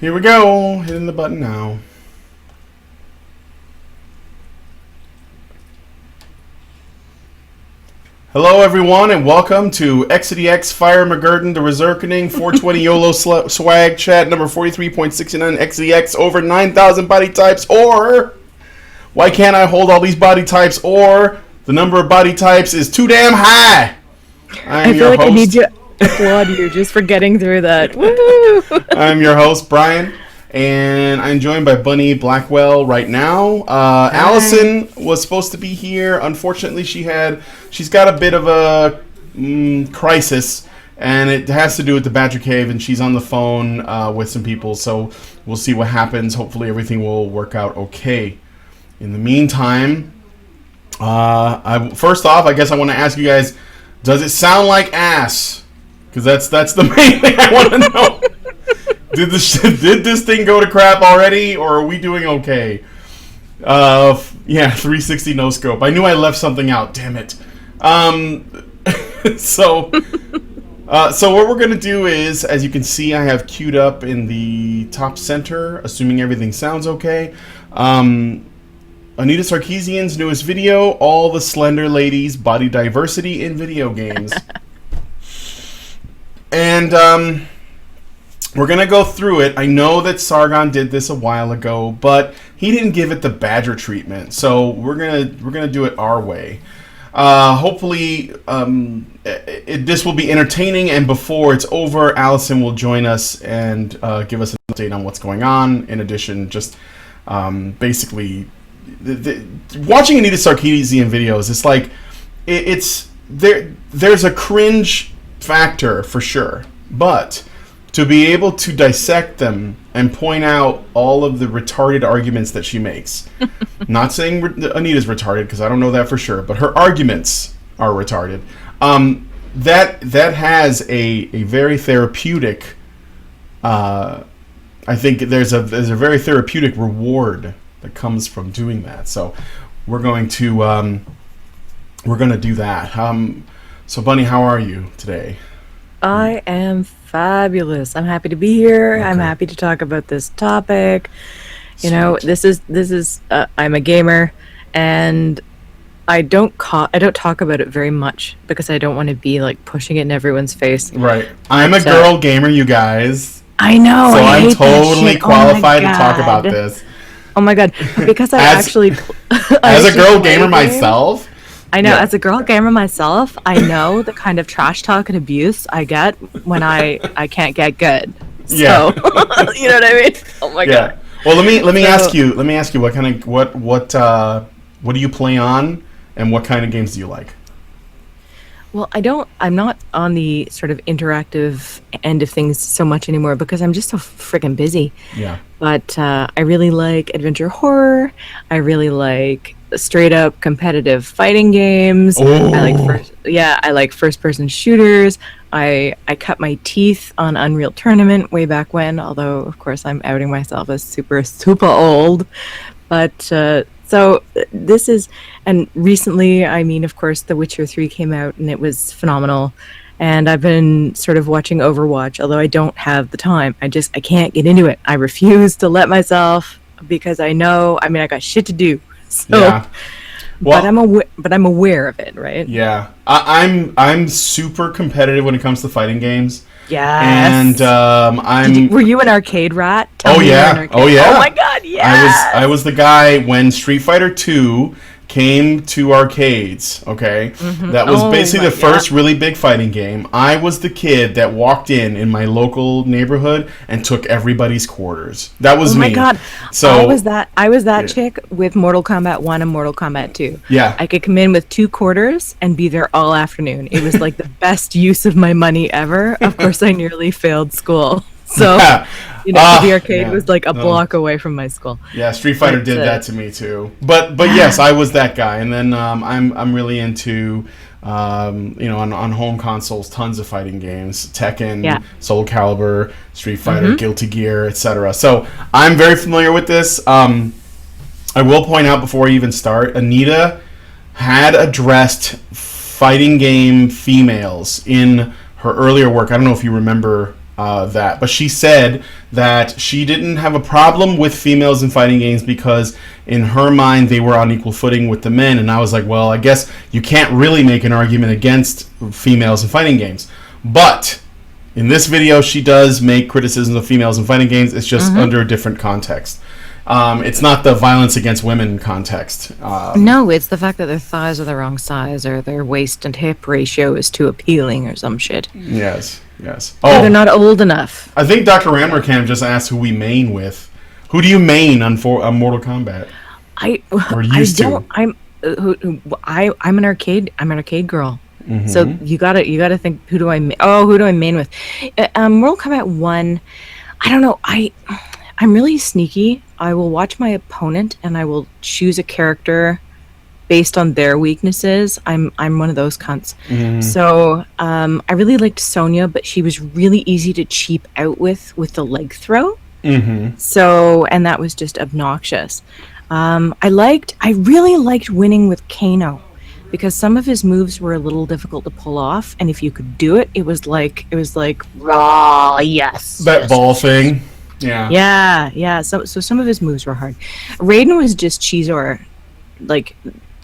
Here we go. Hitting the button now. Hello, everyone, and welcome to XxFirermahgerdden, the Rezerkening 420 YOLO swag chat number 43.69 XEX over 9,000 body types, or why can't I hold all these body types, or the number of body types is too damn high. I feel like I need to applaud you just for getting through that. Woo! I'm your host, Brian, and I'm joined by Bunny Blackwell right now. Allison was supposed to be here. Unfortunately, she's got a bit of a crisis, and it has to do with the Badger Cave, and she's on the phone with some people, so we'll see what happens. Hopefully everything will work out okay. In the meantime, first off, I guess I want to ask you guys, does it sound like ass? Because that's the main thing I want to know. Did this thing go to crap already, or are we doing okay? Yeah, 360 no scope. I knew I left something out. Damn it. So what we're gonna do is, as you can see, I have queued up in the top center, assuming everything sounds okay. Anita Sarkeesian's newest video, all the slender ladies, body diversity in video games. And we're gonna go through it. I know that Sargon did this a while ago, but he didn't give it the Badger treatment, so we're gonna do it our way. Hopefully, this will be entertaining, and before it's over, Allison will join us and give us an update on what's going on. In addition, just basically, watching Anita Sarkeesian videos, it's like there's a cringe factor for sure, but to be able to dissect them and point out all of the retarded arguments that she makes, not saying Anita's retarded because I don't know that for sure, but her arguments are retarded. That has a very therapeutic. I think there's a very therapeutic reward that comes from doing that. So we're going to do that. So, Bunny, how are you today? I am fabulous. I'm happy to be here. Okay. I'm happy to talk about this topic. You know, this is. I'm a gamer, and I don't talk about it very much because I don't want to be like pushing it in everyone's face. Right. I'm a girl gamer, you guys. I know. So I I'm hate that totally shit. qualified Oh to my talk God. about this. Oh my god! Because I As- actually, As a girl gamer myself. I know, Yeah. as a girl gamer myself, I know the kind of trash talk and abuse I get when I can't get good. So, Yeah. you know what I mean? Oh my Yeah. god. Well, let me So- ask you what kind of what do you play on, and what kind of games do you like? Well, I'm not on the sort of interactive end of things so much anymore because I'm just so freaking busy. Yeah. But I really like adventure horror. I really like straight up competitive fighting games. Oh. I like first person shooters. I cut my teeth on Unreal Tournament way back when, although of course I'm outing myself as super old. But so this is, and recently, I mean, of course, The Witcher 3 came out and it was phenomenal. And I've been sort of watching Overwatch, although I don't have the time. I can't get into it. I refuse to let myself because I know, I mean, I got shit to do. So, Yeah. Well, but I'm aware of it, right? yeah. I'm super competitive when it comes to fighting games. Yes. And were you an arcade rat? Tell Oh me you were an yeah. arcade- Oh yeah. Oh my god, yes. I was the guy when Street Fighter 2 came to arcades, okay? That was Oh basically my the first really big fighting game. I was the kid that walked in my local neighborhood and took everybody's quarters. That was Oh me. my god. So I was that Yeah. chick with Mortal Kombat 1 and Mortal Kombat 2. Yeah. I could come in with 2 quarters and be there all afternoon. It was like the best use of my money ever. Of course, I nearly failed school. So, you know, the arcade yeah. was like a No. block away from my school. Yeah, Street Fighter But, did that to me too. But yes, I was that guy. And then I'm really into on home consoles, tons of fighting games, Tekken, Yeah. Soul Calibur, Street Fighter, Guilty Gear, etc. So I'm very familiar with this. I will point out before I even start, Anita had addressed fighting game females in her earlier work. I don't know if you remember that. But she said that she didn't have a problem with females in fighting games because in her mind they were on equal footing with the men. And I was like, well, I guess you can't really make an argument against females in fighting games. But in this video, she does make criticisms of females in fighting games. It's just under a different context. It's not the violence against women context. No, it's the fact that their thighs are the wrong size or their waist and hip ratio is too appealing or some shit. Yes. Oh, they're not old enough. I think Dr. Ramlerkamp just asked who we main with. Who do you main on Mortal Kombat? I'm an arcade girl. Mm-hmm. So you gotta think, who do I main with? Mortal Kombat 1, I don't know. I'm really sneaky. I will watch my opponent and I will choose a character based on their weaknesses. I'm one of those cunts. Mm-hmm. So I really liked Sonya, but she was really easy to cheap out with the leg throw. Mm-hmm. So, and that was just obnoxious. I really liked winning with Kano, because some of his moves were a little difficult to pull off, and if you could do it, it was like raw, yes. That ball thing. Yeah. So some of his moves were hard. Raiden was just Cheezor, like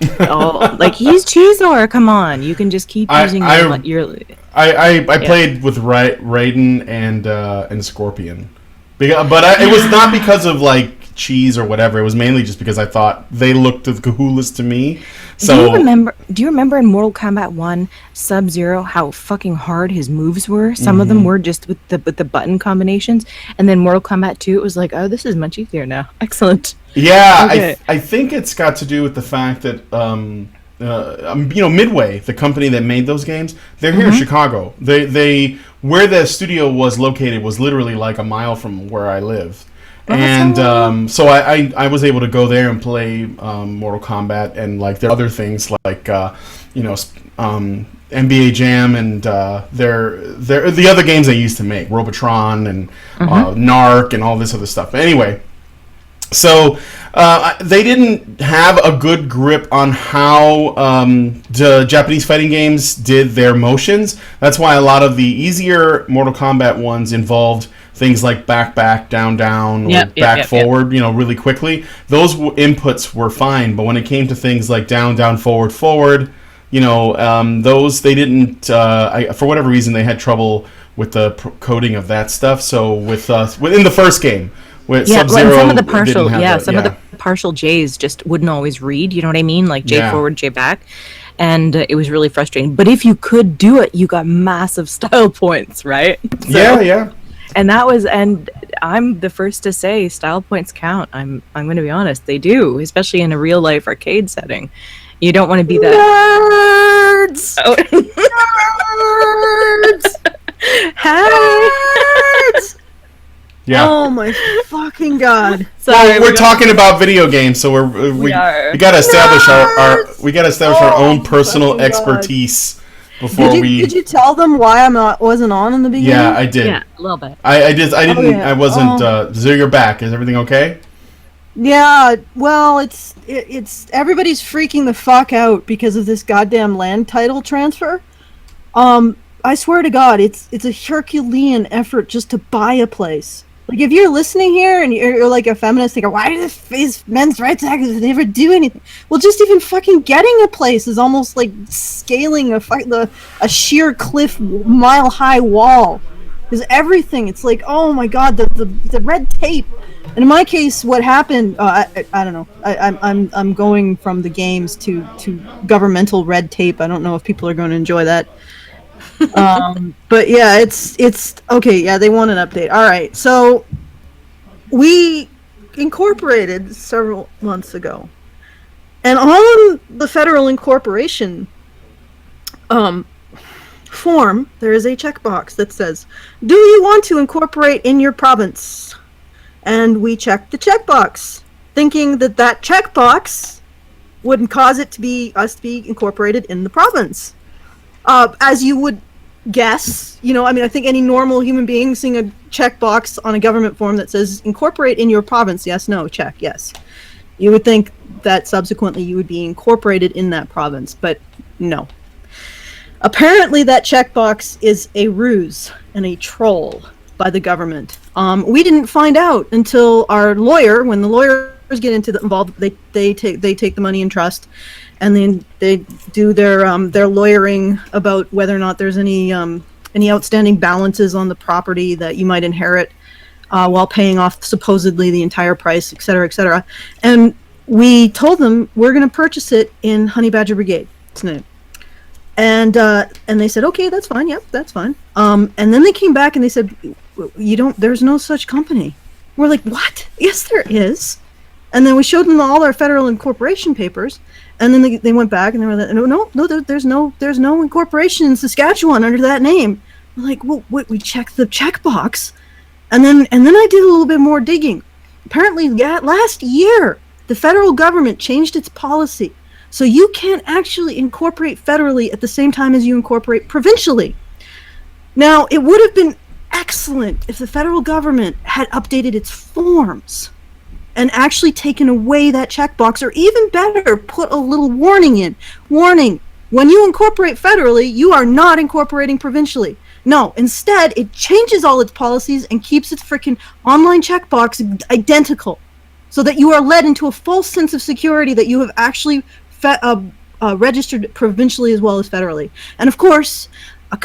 he's Cheezor. Come on, you can just keep using your. I played with Raiden and Scorpion, but it was not because of like cheese or whatever. It was mainly just because I thought they looked the coolest to me. So do you remember in Mortal Kombat 1 Sub-Zero how fucking hard his moves were? Some of them were just with the button combinations, and then Mortal Kombat 2 it was like, oh, this is much easier now. Excellent. Yeah, okay. I think it's got to do with the fact that Midway, the company that made those games, they're here in Chicago. They where the studio was located was literally like a mile from where I live. And so I was able to go there and play Mortal Kombat and like their other things like NBA Jam and the other games they used to make, Robotron and Narc and all this other stuff. But anyway, so they didn't have a good grip on how the Japanese fighting games did their motions. That's why a lot of the easier Mortal Kombat ones involved things like back, down, or back, forward, really quickly. Those inputs were fine, but when it came to things like down, forward, those they didn't. For whatever reason, they had trouble with the coding of that stuff. So within the first game, with Sub-Zero, some of the partial J's just wouldn't always read. You know what I mean? Like J forward, J back. And it was really frustrating. But if you could do it, you got massive style points, right? Yeah. And I'm the first to say style points count. I'm going to be honest, they do, especially in a real life arcade setting. You don't want to be that nerds. Oh. Nerds. Nerds. Yeah. Oh my fucking god. Sorry, we're talking about video games, so we got to establish our own personal expertise. Did you tell them why wasn't on in the beginning? Yeah, I did. Yeah, a little bit. I didn't. I wasn't. So you're back. Is everything okay? Yeah. Well, it's everybody's freaking the fuck out because of this goddamn land title transfer. I swear to God, it's a Herculean effort just to buy a place. Like, if you're listening here and you're like a feminist thinker, why do these men's rights activists never do anything? Well, just even fucking getting a place is almost like scaling a sheer cliff, mile-high wall. Because everything, it's like, oh my god, the red tape. And in my case, what happened? I don't know. I'm going from the games to governmental red tape. I don't know if people are going to enjoy that. But yeah, it's okay. Yeah, they want an update. All right, so we incorporated several months ago, and on the federal incorporation form, there is a checkbox that says, "Do you want to incorporate in your province?" And we checked the checkbox, thinking that checkbox wouldn't cause us to be incorporated in the province. As you would guess, I think any normal human being seeing a checkbox on a government form that says incorporate in your province, yes, no, check, yes. You would think that subsequently you would be incorporated in that province, but no. Apparently that checkbox is a ruse and a troll. by the government. We didn't find out until our lawyer, when the lawyers get involved, they take the money in trust, and then they do their lawyering about whether or not there's any outstanding balances on the property that you might inherit while paying off supposedly the entire price, et cetera, et cetera. And we told them we're going to purchase it in Honey Badger Brigade. Its name. And they said, okay, that's fine. Yep, that's fine. And then they came back and they said, there's no such company. We're like, what? Yes, there is. And then we showed them all our federal incorporation papers. And then they went back and they were like, no, there's no incorporation in Saskatchewan under that name. We're like, well, we checked the checkbox. And then I did a little bit more digging. Apparently, last year, the federal government changed its policy. So you can't actually incorporate federally at the same time as you incorporate provincially. Now, it would have been excellent if the federal government had updated its forms and actually taken away that checkbox, or even better, put a little warning in. Warning, when you incorporate federally, you are not incorporating provincially. No, instead, it changes all its policies and keeps its freaking online checkbox identical, so that you are led into a false sense of security that you have actually registered provincially as well as federally. And of course, a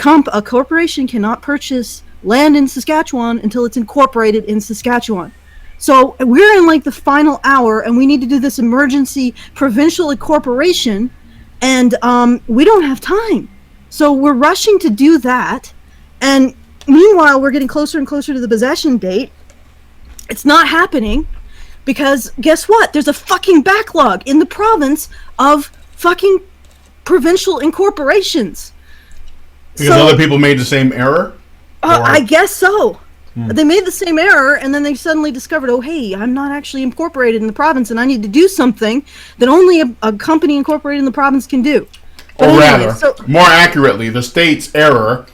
corporation cannot purchase land in Saskatchewan until it's incorporated in Saskatchewan. So we're in like the final hour, and we need to do this emergency provincial incorporation, and we don't have time. So we're rushing to do that, and meanwhile, we're getting closer and closer to the possession date. It's not happening, because guess what? There's a fucking backlog in the province of fucking provincial incorporations. Because other people made the same error? I guess so. They made the same error, and then they suddenly discovered, oh, hey, I'm not actually incorporated in the province, and I need to do something that only a company incorporated in the province can do. But or anyway, rather, more accurately, the state's error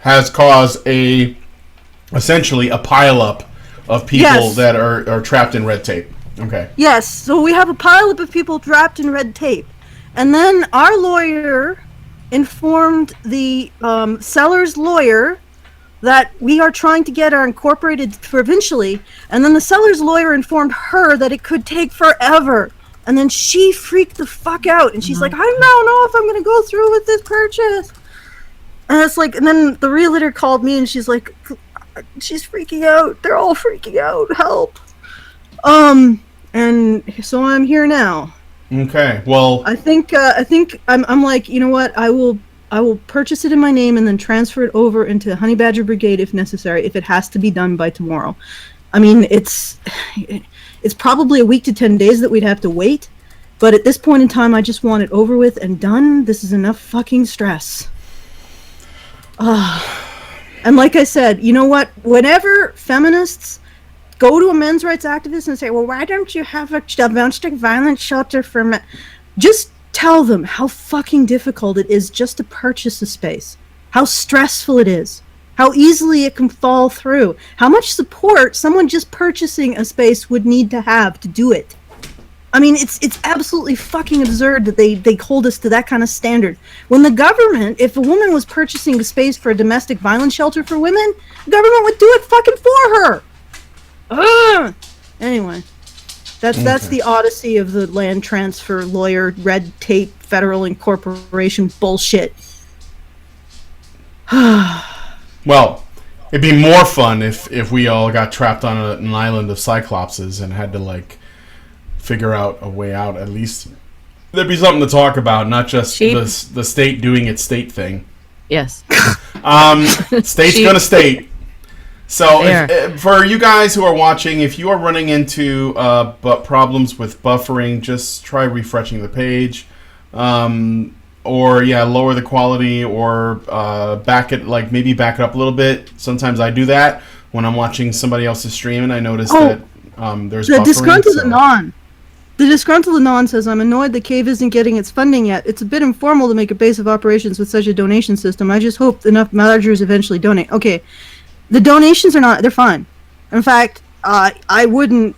has caused essentially a pileup of people that are trapped in red tape. Okay. Yes, so we have a pileup of people trapped in red tape. And then our lawyer informed the seller's lawyer that we are trying to get our incorporated provincially, and then the seller's lawyer informed her that it could take forever. And then she freaked the fuck out, and she's like, I don't know if I'm going to go through with this purchase. And it's like, and then the realtor called me, and she's like, she's freaking out. They're all freaking out. Help. And so I'm here now. Okay. Well, I think I'm like, you know what? I will purchase it in my name and then transfer it over into Honey Badger Brigade if necessary, if it has to be done by tomorrow. I mean, it's probably a week to 10 days that we'd have to wait, but at this point in time, I just want it over with and done. This is enough fucking stress. And like I said, you know what? Whenever feminists go to a men's rights activist and say, well, why don't you have a domestic violence shelter for men? Just tell them how fucking difficult it is just to purchase a space, how stressful it is, how easily it can fall through, how much support someone just purchasing a space would need to have to do it. I mean, it's absolutely fucking absurd that they hold us to that kind of standard. When the government, if a woman was purchasing a space for a domestic violence shelter for women, the government would do it fucking for her. Ugh. Anyway. That's the odyssey of the land transfer lawyer red tape federal incorporation bullshit. Well, it'd be more fun if we all got trapped on an island of cyclopses and had to figure out a way out. At least there'd be something to talk about, not just the state doing its state thing. Yes. State's gonna state. So, for you guys who are watching, if you are running into problems with buffering, just try refreshing the page, or lower the quality, or back it back it up a little bit. Sometimes I do that when I'm watching somebody else's stream, and I notice that there's the buffering. The disgruntled Anon says, I'm annoyed the cave isn't getting its funding yet. It's a bit informal to make a base of operations with such a donation system. I just hope enough managers eventually donate. Okay. The donations they're fine. In fact, I wouldn't,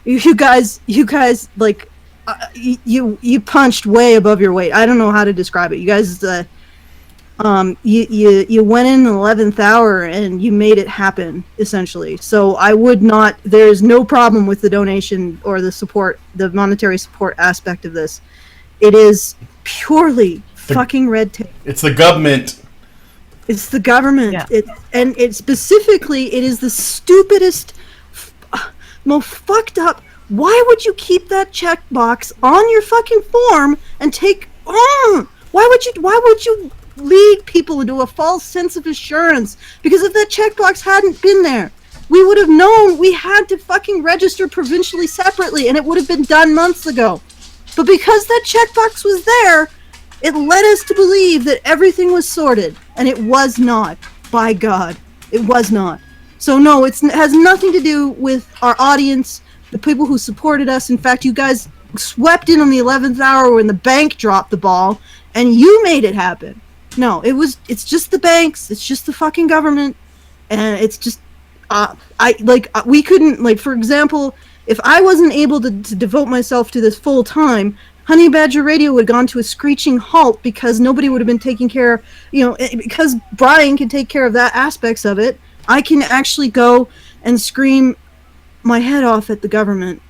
you guys, you punched way above your weight. I don't know how to describe it. You guys, You went in the 11th hour and you made it happen, essentially. So I would not. There's no problem with the donation or the support, the monetary support aspect of this. It is purely fucking red tape. It's the government. It's the government. Yeah. It specifically, it is the stupidest, most fucked up. Why would you keep that checkbox on your fucking form and take? Why would you lead people into a false sense of assurance? Because if that checkbox hadn't been there, we would have known we had to fucking register provincially separately, and it would have been done months ago. But because that checkbox was there, it led us to believe that everything was sorted, and it was not. By God, it was not. So no, it has nothing to do with our audience, the people who supported us. In fact, you guys swept in on the 11th hour when the bank dropped the ball, and you made it happen. No, it's just the banks, it's just the fucking government, and it's just, we couldn't, like, for example, if I wasn't able to devote myself to this full time, Honey Badger Radio would have gone to a screeching halt because nobody would have been taking care, because Brian can take care of that aspects of it. I can actually go and scream my head off at the government,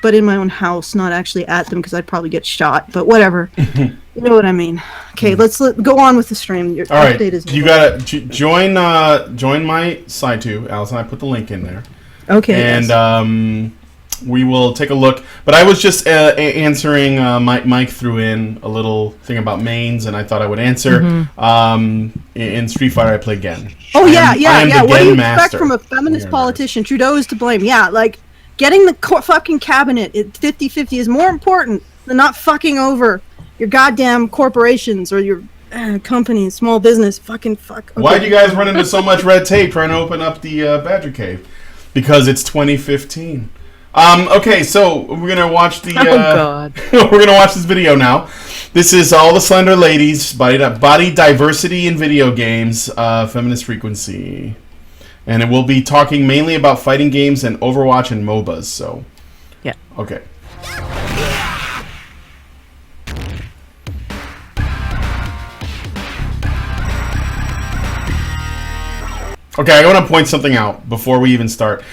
but in my own house, not actually at them because I'd probably get shot, but whatever. You know what I mean. Okay, let's go on with the stream. Your All right, update is you gotta join my side too, Allison. I put the link in there. Okay. And yes. We will take a look. But I was just answering. Mike threw in a little thing about mains, and I thought I would answer. In Street Fighter, I play Gen. Oh yeah. What do you expect master. from a feminist politician? Trudeau is to blame. Yeah, like getting the fucking cabinet at 50-50 is more important than not fucking over your goddamn corporations or your companies, small business. Fucking fuck. Okay. Why do you guys run into so much red tape trying to open up the Badger Cave? Because it's 2015. Okay, so we're gonna watch the. Oh God. We're gonna watch this video now. This is all the slender ladies, body diversity in video games, feminist frequency, and it will be talking mainly about fighting games and Overwatch and MOBAs. So. Yeah. Okay. Okay, I want to point something out before we even start.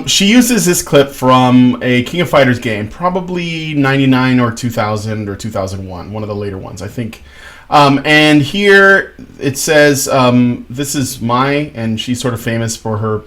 She uses this clip from a King of Fighters game, probably 99 or 2000 or 2001, one of the later ones, I think. And here it says, this is Mai, and she's sort of famous for her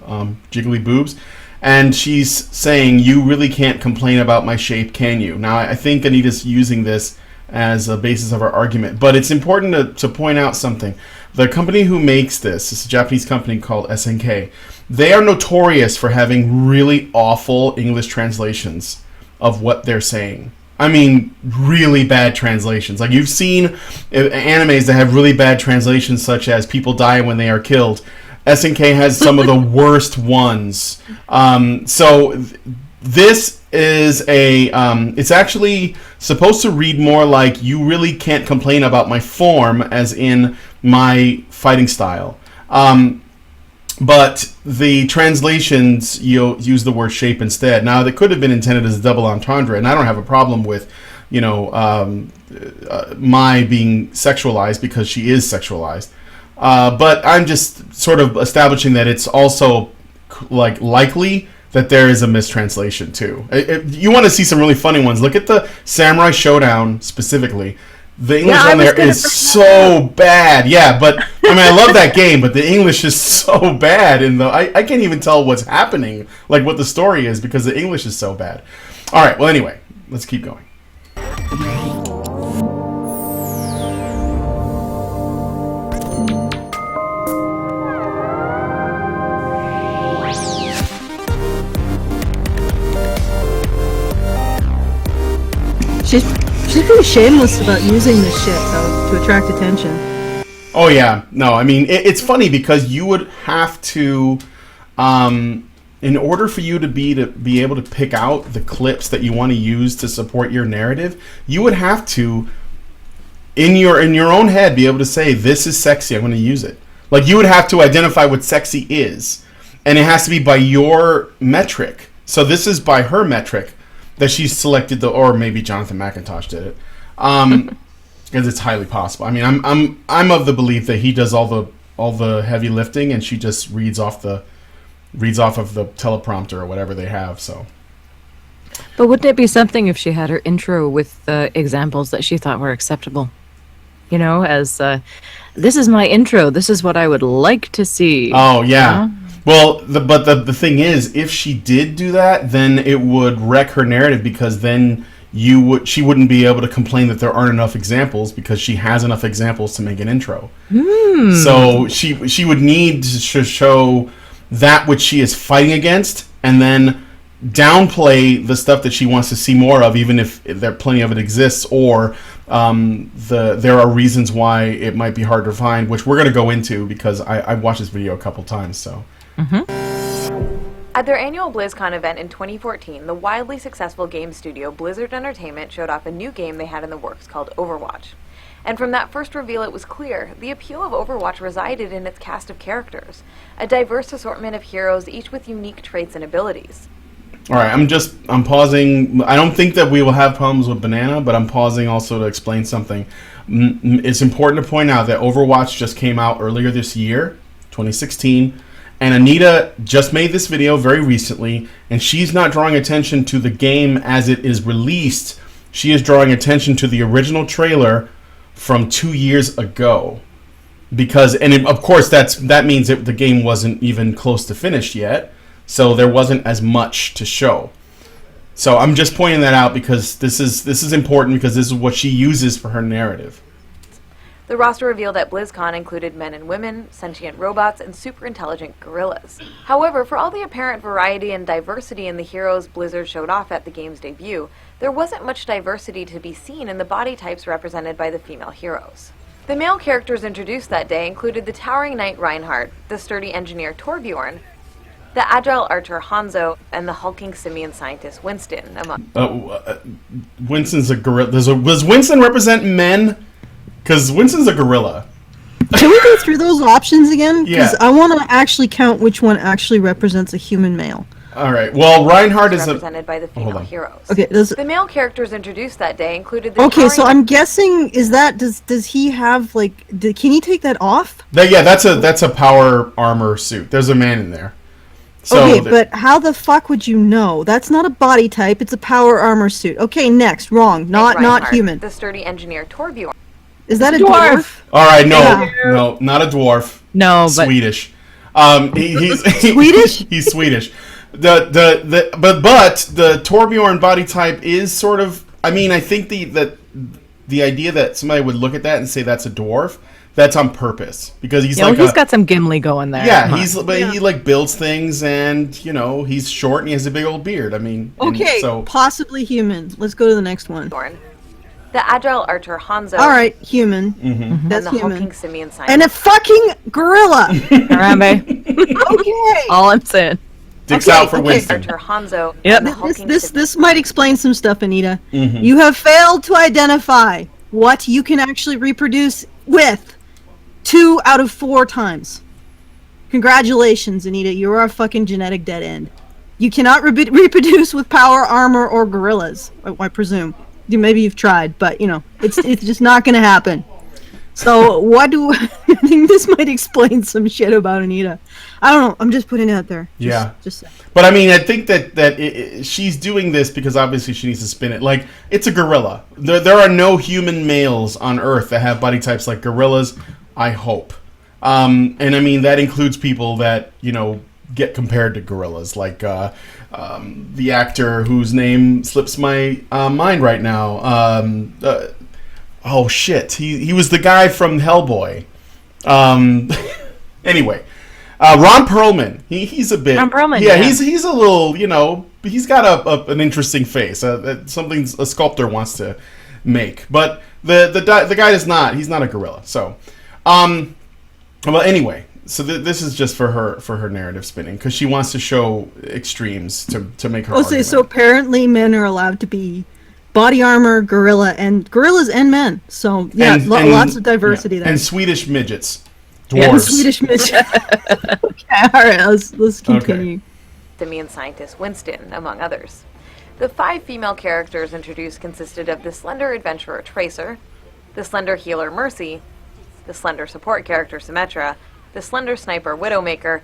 jiggly boobs. And she's saying, "You really can't complain about my shape, can you?" Now, I think Anita's using this as a basis of her argument. But it's important to point out something. The company who makes this is a Japanese company called SNK. They are notorious for having really awful English translations of what they're saying. I mean, really bad translations. Like, you've seen animes that have really bad translations, such as people die when they are killed. SNK has some of the worst ones. This is it's actually supposed to read more like, "You really can't complain about my form," as in my fighting style. But the translations use the word shape instead. Now, that could have been intended as a double entendre, and I don't have a problem with, Mai being sexualized, because she is sexualized. But I'm just sort of establishing that it's also likely that there is a mistranslation too. You want to see some really funny ones? Look at the Samurai Showdown specifically. The English on there is so bad. Yeah, but I mean, I love that game, but the English is so bad, and I can't even tell what's happening, like what the story is, because the English is so bad. All right. Well, anyway, let's keep going. She's pretty shameless about using this shit, though, to attract attention. Oh, yeah. No, I mean, it's funny because you would have to, in order for you to be able to pick out the clips that you want to use to support your narrative, you would have to, in your own head, be able to say, "This is sexy, I'm going to use it." Like, you would have to identify what sexy is, and it has to be by your metric. So this is by her metric that she selected or maybe Jonathan McIntosh did it. Because it's highly possible. I mean, I'm of the belief that he does all the heavy lifting, and she just reads off of the teleprompter or whatever they have. So. But wouldn't it be something if she had her intro with examples that she thought were acceptable? You know, as this is my intro. This is what I would like to see. Oh yeah. Well, the thing is, if she did do that, then it would wreck her narrative, because then she wouldn't be able to complain that there aren't enough examples, because she has enough examples to make an intro. So she would need to show that which she is fighting against, and then downplay the stuff that she wants to see more of, even if there plenty of it exists, or there are reasons why it might be hard to find, which we're going to go into, because I've watched this video a couple times. So. At their annual BlizzCon event in 2014, the wildly successful game studio Blizzard Entertainment showed off a new game they had in the works called Overwatch. And from that first reveal, it was clear the appeal of Overwatch resided in its cast of characters, a diverse assortment of heroes, each with unique traits and abilities. All right, I'm pausing. I don't think that we will have problems with Banana, but I'm pausing also to explain something. It's important to point out that Overwatch just came out earlier this year, 2016, and Anita just made this video very recently, and she's not drawing attention to the game as it is released. She is drawing attention to the original trailer from 2 years ago. Of course, that means that the game wasn't even close to finished yet. So there wasn't as much to show. So I'm just pointing that out because this is important, because this is what she uses for her narrative. The roster revealed at BlizzCon included men and women, sentient robots, and super intelligent gorillas. However, for all the apparent variety and diversity in the heroes Blizzard showed off at the game's debut, there wasn't much diversity to be seen in the body types represented by the female heroes. The male characters introduced that day included the towering knight Reinhardt, the sturdy engineer Torbjorn, the agile archer Hanzo, and the hulking simian scientist Winston, among... Winston's a gorilla. Does Winston represent men? Because Winston's a gorilla. Can we go through those options again? Because Yeah. I want to actually count which one actually represents a human male. All right. Well, Reinhardt is represented by the female heroes. Okay, The male characters introduced that day included the okay, so towering- I'm guessing does he have can he take that off? That's a power armor suit. There's a man in there. So Okay, but how the fuck would you know? That's not a body type, it's a power armor suit. Okay, next, wrong. Not Reinhardt, human. The sturdy engineer Torbjorn. Is that a Dwarf. dwarf? all right, Yeah. no, not a dwarf. No, but Swedish. He's Swedish? He's Swedish. But the Torbjorn body type is sort of. I mean, I think the idea that somebody would look at that and say that's a dwarf, that's on purpose, because he's he's got some Gimli going there. Yeah, Huh. he like builds things, and he's short and he has a big old beard. I mean, Okay, so possibly human. Let's go to the next one. The agile archer Hanzo. All right, human. Mm-hmm. That's and the human. hulking simian scientist. And a fucking gorilla. Harambe. Okay. All I'm saying. dicks Okay, out for okay. Winston. Archer Hanzo. Yep. And the hulking This might explain some stuff, Anita. Mm-hmm. You have failed to identify what you can actually reproduce with 2 out of 4 times. Congratulations, Anita. You are a fucking genetic dead end. You cannot reproduce with power armor or gorillas, I presume. Maybe you've tried, but it's just not going to happen. So I think this might explain some shit about Anita. I don't know. I'm just putting it out there. Just But I mean, I think that she's doing this because obviously she needs to spin it. Like, it's a gorilla. There are no human males on Earth that have body types like gorillas, I hope. And I mean, that includes people that, get compared to gorillas, like the actor whose name slips my mind right now. Oh shit, he was the guy from Hellboy. Anyway, Ron Perlman. He's a bit. Ron Perlman, yeah, yeah. he's a little. He's got an interesting face. Something a sculptor wants to make, but the guy is not. He's not a gorilla. So, well, anyway. So this is just for her narrative spinning, because she wants to show extremes to make her argument. so apparently men are allowed to be body armor, gorillas and men. So yeah, And lots of diversity there. And Swedish midgets, Yeah, dwarves. Swedish midget. Okay, all right, let's continue. simian scientist Winston, among others. The 5 female characters introduced consisted of the slender adventurer Tracer, the slender healer Mercy, the slender support character Symmetra, the slender sniper Widowmaker,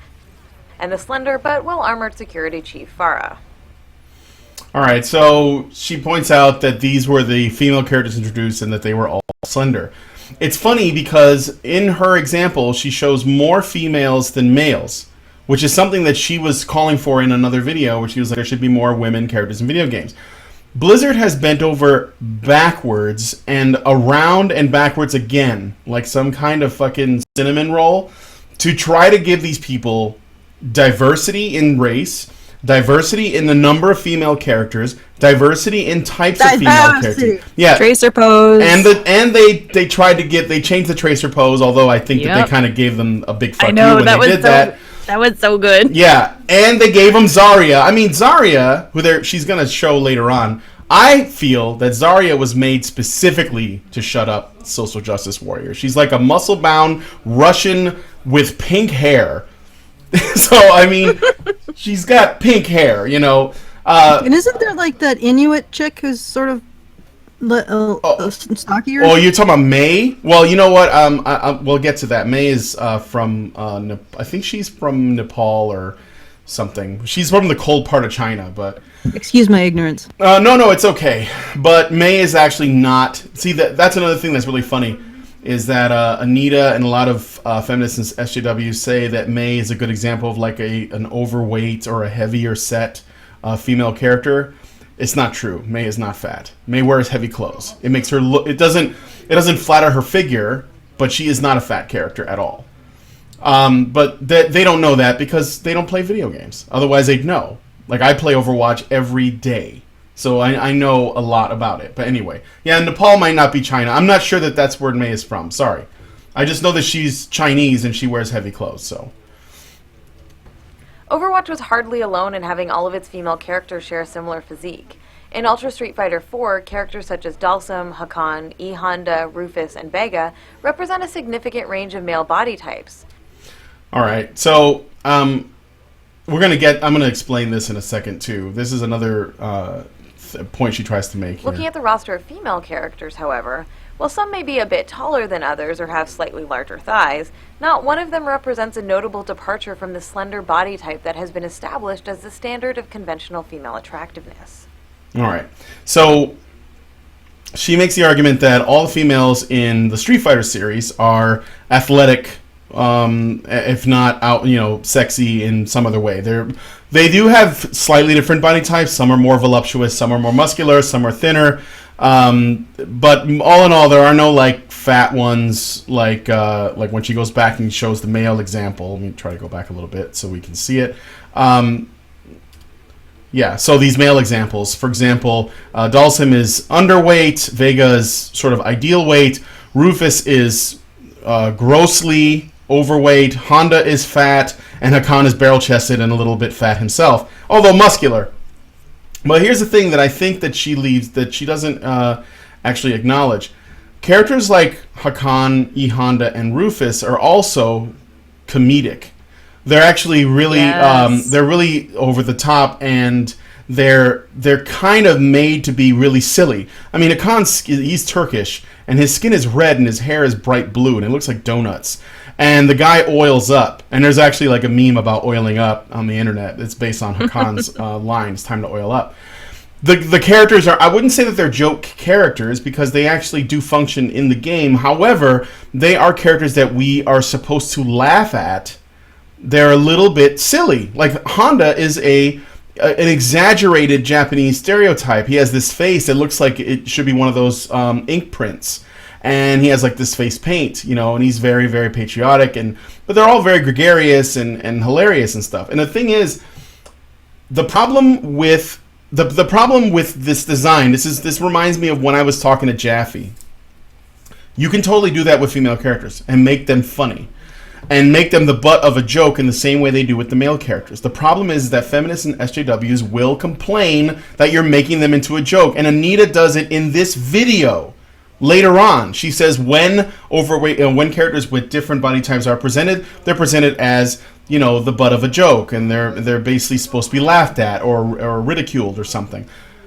and the slender but well-armored security chief Farah. Alright, so she points out that these were the female characters introduced and that they were all slender. It's funny because in her example, she shows more females than males, which is something that she was calling for in another video, where she was like, there should be more women characters in video games. Blizzard has bent over backwards and around and backwards again, like some kind of fucking cinnamon roll, to try to give these people diversity in race, diversity in the number of female characters, diversity in types of female characters. Yeah, tracer pose. And they tried to they changed the tracer pose, although I think that they kind of gave them a big fuck you when they did that. That was so good. Yeah, and they gave him Zarya. I mean, Zarya, she's going to show later on, I feel that Zarya was made specifically to shut up social justice warriors. She's like a muscle-bound Russian with pink hair. So, I mean, she's got pink hair, you know. And isn't there like that Inuit chick who's sort of stockier? Oh, you're talking about May? Well, you know what? We'll get to that. May is from, I think she's from Nepal or something. She's from the cold part of China, but... Excuse my ignorance. No, it's okay. But May is actually not... See, that's another thing that's really funny, is that Anita and a lot of feminists in SJW say that May is a good example of like an overweight or a heavier set female character. It's not true. May is not fat. May wears heavy clothes. It makes her look... It doesn't flatter her figure, but she is not a fat character at all. But they don't know that because they don't play video games. Otherwise, they'd know. Like, I play Overwatch every day. So I know a lot about it. But anyway. Yeah, Nepal might not be China. I'm not sure that that's where May is from. Sorry. I just know that she's Chinese and she wears heavy clothes, so... Overwatch was hardly alone in having all of its female characters share a similar physique. In Ultra Street Fighter 4, characters such as Dalsum, Hakan, E. Honda, Rufus, and Vega represent a significant range of male body types. Alright, so, I'm going to explain this in a second, too. This is another point she tries to make here. Looking at the roster of female characters, however, while some may be a bit taller than others or have slightly larger thighs, not one of them represents a notable departure from the slender body type that has been established as the standard of conventional female attractiveness. Alright, so she makes the argument that all the females in the Street Fighter series are athletic, if not sexy in some other way. They do have slightly different body types. Some are more voluptuous, some are more muscular, some are thinner. But all in all, there are no like fat ones like when she goes back and shows the male example. Let me try to go back a little bit so we can see it. Yeah, so these male examples, for example, Dalsum is underweight, Vega is sort of ideal weight, Rufus is grossly overweight, Honda is fat, and Hakan is barrel-chested and a little bit fat himself, although muscular. But here's the thing that I think that she leaves, that she doesn't actually acknowledge. Characters like Hakan, E. Honda, and Rufus are also comedic. They're actually really, they're really over the top, and they're kind of made to be really silly. I mean, he's Turkish, and his skin is red, and his hair is bright blue, and it looks like donuts. And the guy oils up, and there's actually like a meme about oiling up on the internet. It's based on Hakan's line, "It's time to oil up." The characters are, I wouldn't say that they're joke characters because they actually do function in the game. However, they are characters that we are supposed to laugh at. They're a little bit silly. Like Honda is an exaggerated Japanese stereotype. He has this face that looks like it should be one of those ink prints. And he has like this face paint, and he's very, very patriotic, but they're all very gregarious and hilarious and stuff. And the thing is, the problem with the problem with this design, this reminds me of when I was talking to Jaffe. You can totally do that with female characters and make them funny. And make them the butt of a joke in the same way they do with the male characters. The problem is that feminists and SJWs will complain that you're making them into a joke. And Anita does it in this video. Later on, she says when characters with different body types are presented, they're presented as, the butt of a joke, and they're basically supposed to be laughed at or ridiculed or something.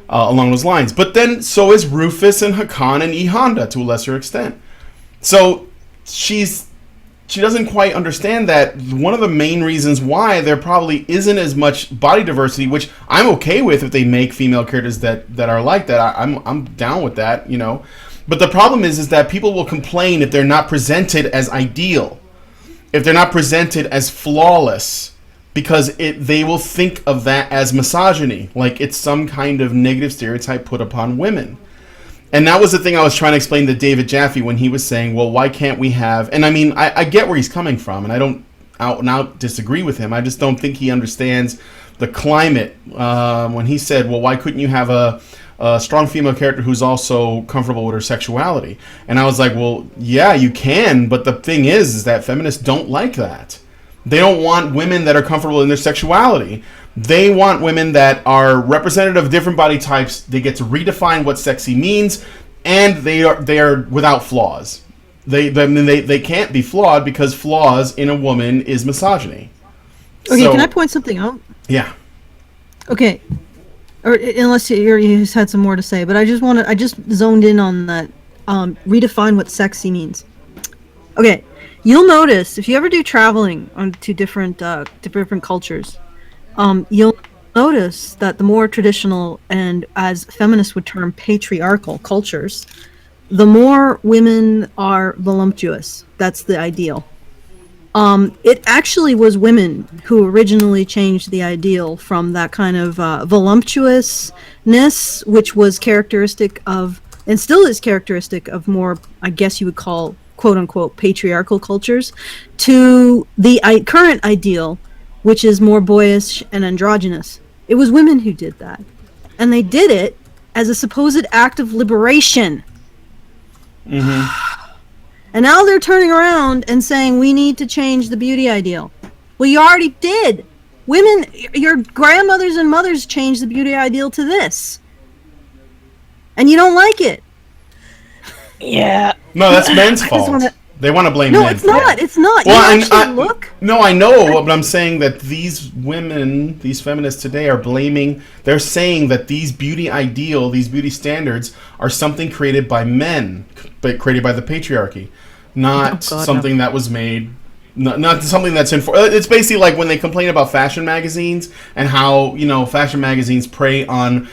along those lines. But then so is Rufus and Hakan and E Honda to a lesser extent. So she doesn't quite understand that one of the main reasons why there probably isn't as much body diversity, which I'm okay with if they make female characters that are like that. I'm down with that, you know. But the problem is that people will complain if they're not presented as ideal, if they're not presented as flawless, because they will think of that as misogyny, like it's some kind of negative stereotype put upon women. And that was the thing I was trying to explain to David Jaffe when he was saying, well, why can't we have... And I mean, I get where he's coming from, and I don't out and out disagree with him. I just don't think he understands the climate when he said, well, why couldn't you have a strong female character who's also comfortable with her sexuality? And I was like, well, yeah, you can, but the thing is that feminists don't like that. They don't want women that are comfortable in their sexuality. They want women that are representative of different body types. They get to redefine what sexy means, and they are without flaws. They can't be flawed because flaws in a woman is misogyny. Okay, so, can I point something out? Yeah. Okay. Or unless you had some more to say, but I just zoned in on that. Redefine what sexy means. Okay, you'll notice if you ever do traveling to different cultures, you'll notice that the more traditional and, as feminists would term, patriarchal cultures, the more women are voluptuous. That's the ideal. It actually was women who originally changed the ideal from that kind of voluptuousness, which was characteristic of, and still is characteristic of more, I guess you would call, quote-unquote, patriarchal cultures, to the current ideal, which is more boyish and androgynous. It was women who did that. And they did it as a supposed act of liberation. Mm-hmm. And now they're turning around and saying we need to change the beauty ideal. Well, you already did. Women, your grandmothers and mothers changed the beauty ideal to this. And you don't like it. Yeah. No, that's men's fault. They want to blame men. No, it's not. It's not. Well, you actually look. No, I know, but I'm saying that these women, these feminists today are blaming, they're saying that these beauty ideal, these beauty standards are something created by men, but created by the patriarchy, not something that was made, not something that's it's basically like when they complain about fashion magazines and how, you know, fashion magazines prey on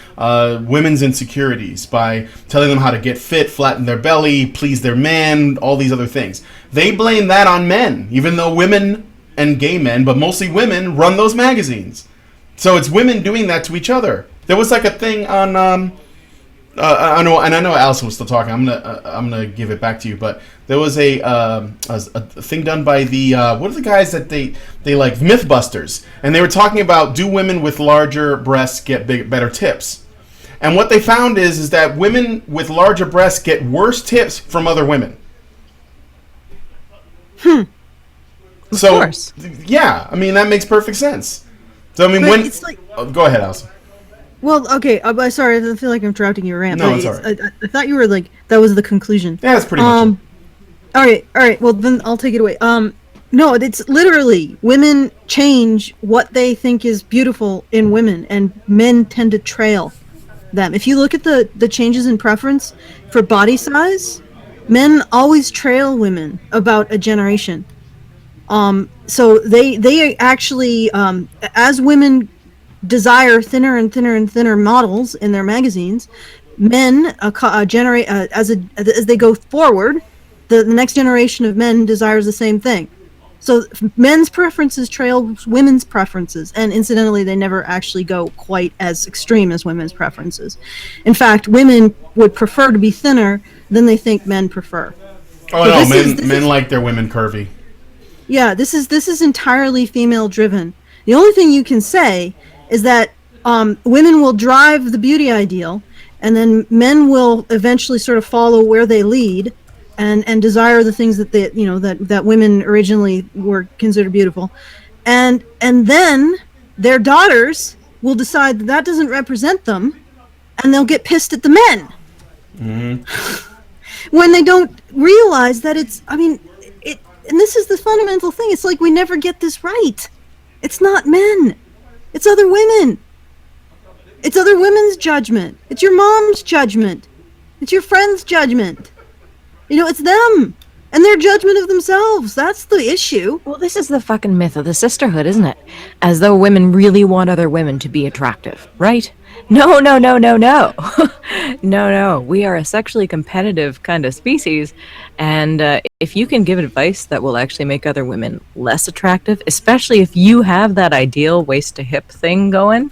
women's insecurities by telling them how to get fit, flatten their belly, please their man, all these other things. They blame that on men, even though women and gay men, but mostly women, run those magazines. So it's women doing that to each other. There was like a thing on I know Allison was still talking. I'm gonna give it back to you, but there was a thing done by the what are the guys that they like, Mythbusters, and they were talking about, do women with larger breasts get better tips? And what they found is that women with larger breasts get worse tips from other women. Of course. Yeah, I mean that makes perfect sense. So I mean, when it's like, go ahead, Allison. Well, okay. Sorry, I feel like I'm interrupting your rant. No, it's all right. I thought you were like that was the conclusion. Yeah, that's pretty much it. All right. Well, then I'll take it away. No, it's literally women change what they think is beautiful in women, and men tend to trail them. If you look at the changes in preference for body size, men always trail women about a generation. So they actually, as women desire thinner and thinner and thinner models in their magazines, men generate as they go forward, the next generation of men desires the same thing. So men's preferences trail women's preferences, and incidentally they never actually go quite as extreme as women's preferences. In fact, women would prefer to be thinner than they think men prefer. Oh, so no, men like their women curvy. Yeah, this is entirely female driven. The only thing you can say is that women will drive the beauty ideal, and then men will eventually sort of follow where they lead, and desire the things that they, you know, that women originally were considered beautiful, and then their daughters will decide that doesn't represent them, and they'll get pissed at the men. Mm-hmm. When they don't realize that it's, I mean, and this is the fundamental thing. It's like we never get this right. It's not men. It's other women. It's other women's judgment. It's your mom's judgment. It's your friend's judgment. It's them. And their judgment of themselves. That's the issue. Well, this is the fucking myth of the sisterhood, isn't it? As though women really want other women to be attractive, right? No. No. We are a sexually competitive kind of species. And if you can give advice that will actually make other women less attractive, especially if you have that ideal waist to hip thing going,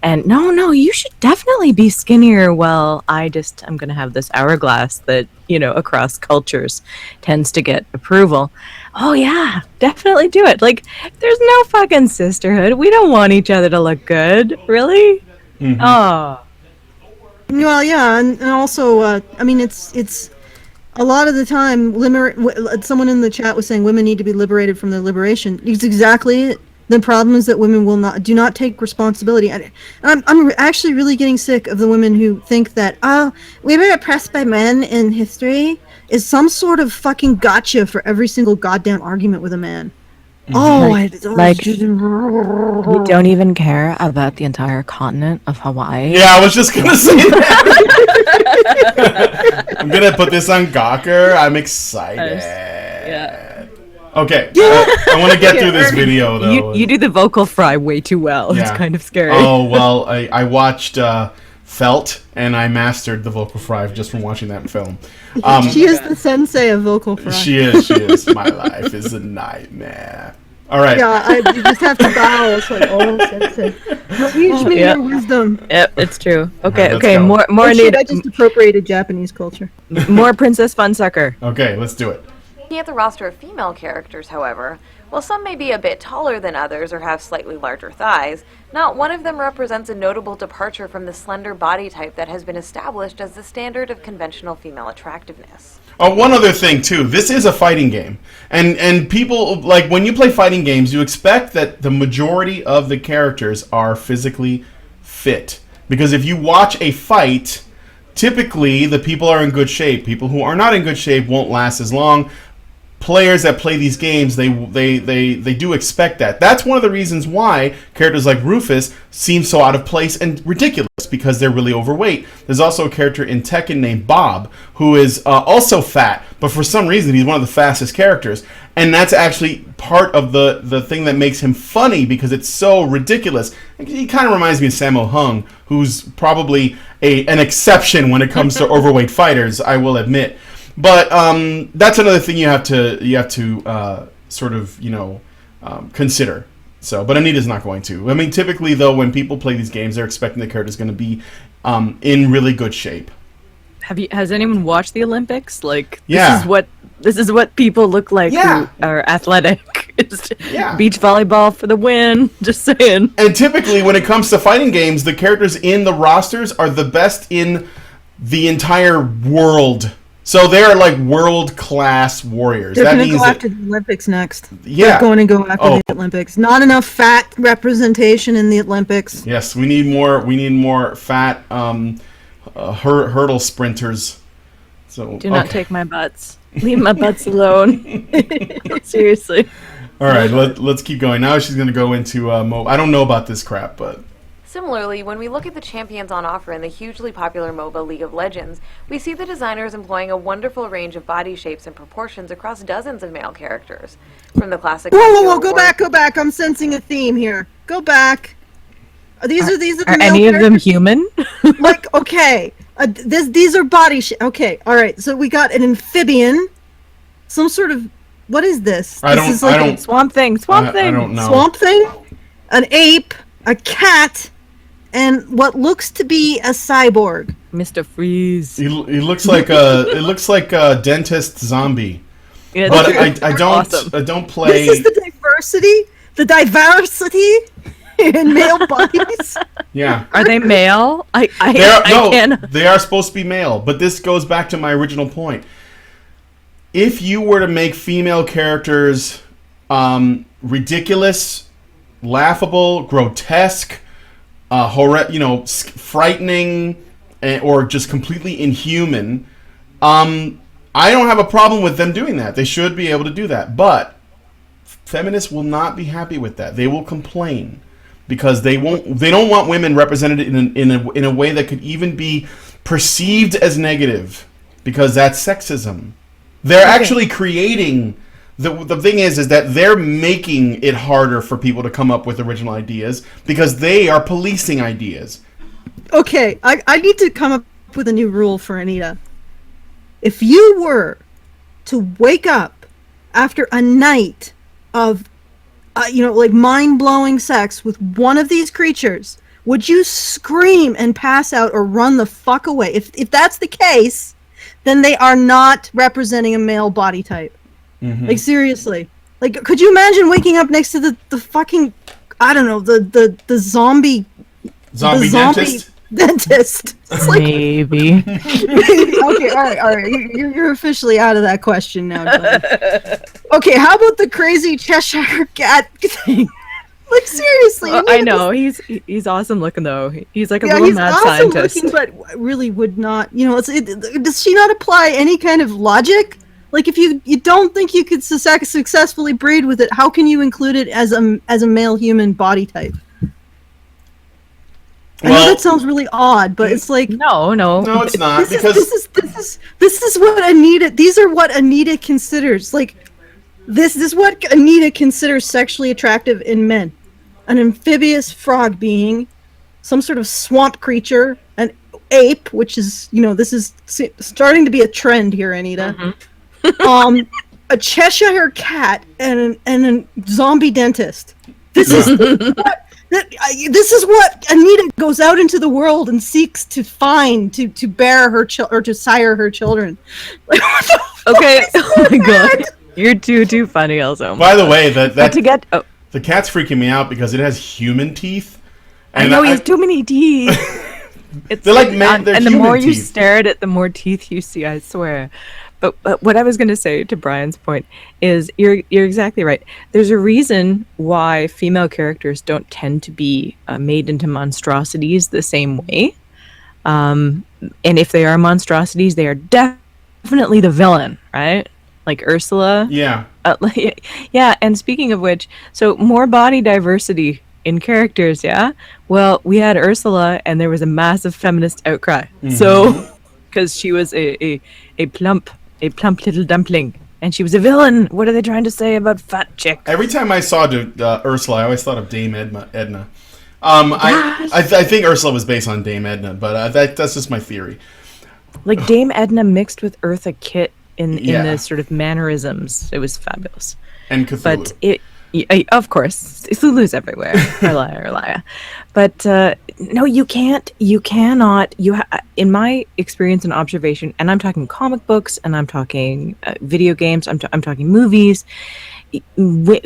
and no, you should definitely be skinnier. Well, I'm going to have this hourglass that, across cultures tends to get approval. Oh, yeah, definitely do it. Like, there's no fucking sisterhood. We don't want each other to look good. Really? Mm-hmm. Oh. Well, yeah, and also, it's a lot of the time, someone in the chat was saying women need to be liberated from their liberation. It's exactly it. The problem is that women do not take responsibility. I'm actually really getting sick of the women who think that, we were oppressed by men in history is some sort of fucking gotcha for every single goddamn argument with a man. You don't even care about the entire continent of Hawaii. Yeah, I was just gonna say that. I'm gonna put this on Gawker. I'm excited. Yeah. Okay, I want to get through this video though. You do the vocal fry way too well. Yeah. It's kind of scary. Oh well, I watched Felt and I mastered the vocal fry just from watching that film. She is the sensei of vocal fry. She is. My life is a nightmare. All right. Yeah, you just have to bow. It's like, sensei. Teach me your wisdom. Yep, it's true. Let's Okay. go. More. I just appropriated Japanese culture. More Princess Funsucker. Okay, let's do it. Looking at the roster of female characters, however, while some may be a bit taller than others or have slightly larger thighs, not one of them represents a notable departure from the slender body type that has been established as the standard of conventional female attractiveness. Oh, one other thing too. This is a fighting game, and people like when you play fighting games, you expect that the majority of the characters are physically fit, because if you watch a fight, typically the people are in good shape. People who are not in good shape won't last as long. Players that play these games, they do expect that. That's one of the reasons why characters like Rufus seem so out of place and ridiculous, because they're really overweight. There's also a character in Tekken named Bob who is also fat, but for some reason he's one of the fastest characters, and that's actually part of the thing that makes him funny, because it's so ridiculous. He kind of reminds me of Sammo Hung, who's probably an exception when it comes to overweight fighters, I will admit. But that's another thing you have to sort of consider. So, but Anita's not going to. I mean, typically though, when people play these games, they're expecting the character's going to be in really good shape. Has anyone watched the Olympics? Like, Yeah. this is what people look like Yeah. who are athletic. It's Yeah. Beach volleyball for the win. Just saying. And typically, when it comes to fighting games, the characters in the rosters are the best in the entire world. So they're like world-class warriors. They're That going to means go that, after the Olympics next. Yeah. They're going to go after Oh. the Olympics. Not enough fat representation in the Olympics. yes, we need more fat hurdle sprinters. So Do not take my butts. Leave my butts alone. Seriously. All right, let's keep going. Now she's going to go into I don't know about this crap, but Similarly, when we look at the champions on offer in the hugely popular MOBA League of Legends, we see the designers employing a wonderful range of body shapes and proportions across dozens of male characters. From the classic... Whoa, go back. I'm sensing a theme here. Go back. These are the Are male any of them characters? human? Like, okay. These are body okay, all right. So we got an amphibian. Some sort of... What is this? I This is don't- like I a don't- Swamp thing. I don't know. swamp thing? An ape. A cat. And what looks to be a cyborg. Mr. Freeze. He looks like a dentist zombie. Yeah, But that's I don't awesome. I don't play. This is the diversity in male bodies. Yeah. Are they male? I can't. They are supposed to be male, but this goes back to my original point. If you were to make female characters ridiculous, laughable, grotesque, frightening, or just completely inhuman, I don't have a problem with them doing that. They should be able to do that. But feminists will not be happy with that. They will complain. because they don't want women represented in a way that could even be perceived as negative, because that's sexism. They're actually creating the thing is that they're making it harder for people to come up with original ideas because they are policing ideas. Okay, I need to come up with a new rule for Anita. If you were to wake up after a night of like mind-blowing sex with one of these creatures, would you scream and pass out or run the fuck away? If that's the case, then they are not representing a male body type. Mm-hmm. Like, seriously. Like, could you imagine waking up next to the fucking, I don't know, the zombie dentist? It's like, maybe. Okay, all right. You're officially out of that question now, Glenn. Okay, how about the crazy Cheshire cat thing? Like, seriously. I know, he's awesome looking, though. He's like a little he's mad awesome scientist. looking, but really would not, does she not apply any kind of logic? Like, if you don't think you could successfully breed with it, how can you include it as a male human body type? I know that sounds really odd, but it's like no, it's not, this is what Anita. These are what Anita considers. Like, this is what Anita considers sexually attractive in men: an amphibious frog being, some sort of swamp creature, an ape, which is this is starting to be a trend here, Anita. Mm-hmm. A Cheshire cat and a zombie dentist. This is what Anita goes out into the world and seeks to find to bear her or to sire her children. Like, what the fuck Okay, is oh my that? god, you're too funny, also. By the way, the cat's freaking me out because it has human teeth. And I know he has too many teeth. They're like men. They're and the more you teeth. stare at it, the more teeth you see. I swear. But what I was going to say, to Brian's point, is you're exactly right. There's a reason why female characters don't tend to be made into monstrosities the same way. And if they are monstrosities, they are definitely the villain, right? Like Ursula. Yeah. Yeah. And speaking of which, so more body diversity in characters. Yeah. Well, we had Ursula, and there was a massive feminist outcry. Mm-hmm. So, because she was a plump little dumpling, and she was a villain. What are they trying to say about fat chicks? Every time I saw Ursula, I always thought of Dame Edna. I think Ursula was based on Dame Edna, but that's just my theory. Like Dame Edna mixed with Eartha Kitt in the sort of mannerisms. It was fabulous. And Cthulhu. But of course, Cthulhu's everywhere. Erlia. But no, you can't. You cannot. In my experience and observation, and I'm talking comic books, and I'm talking video games. I'm talking movies.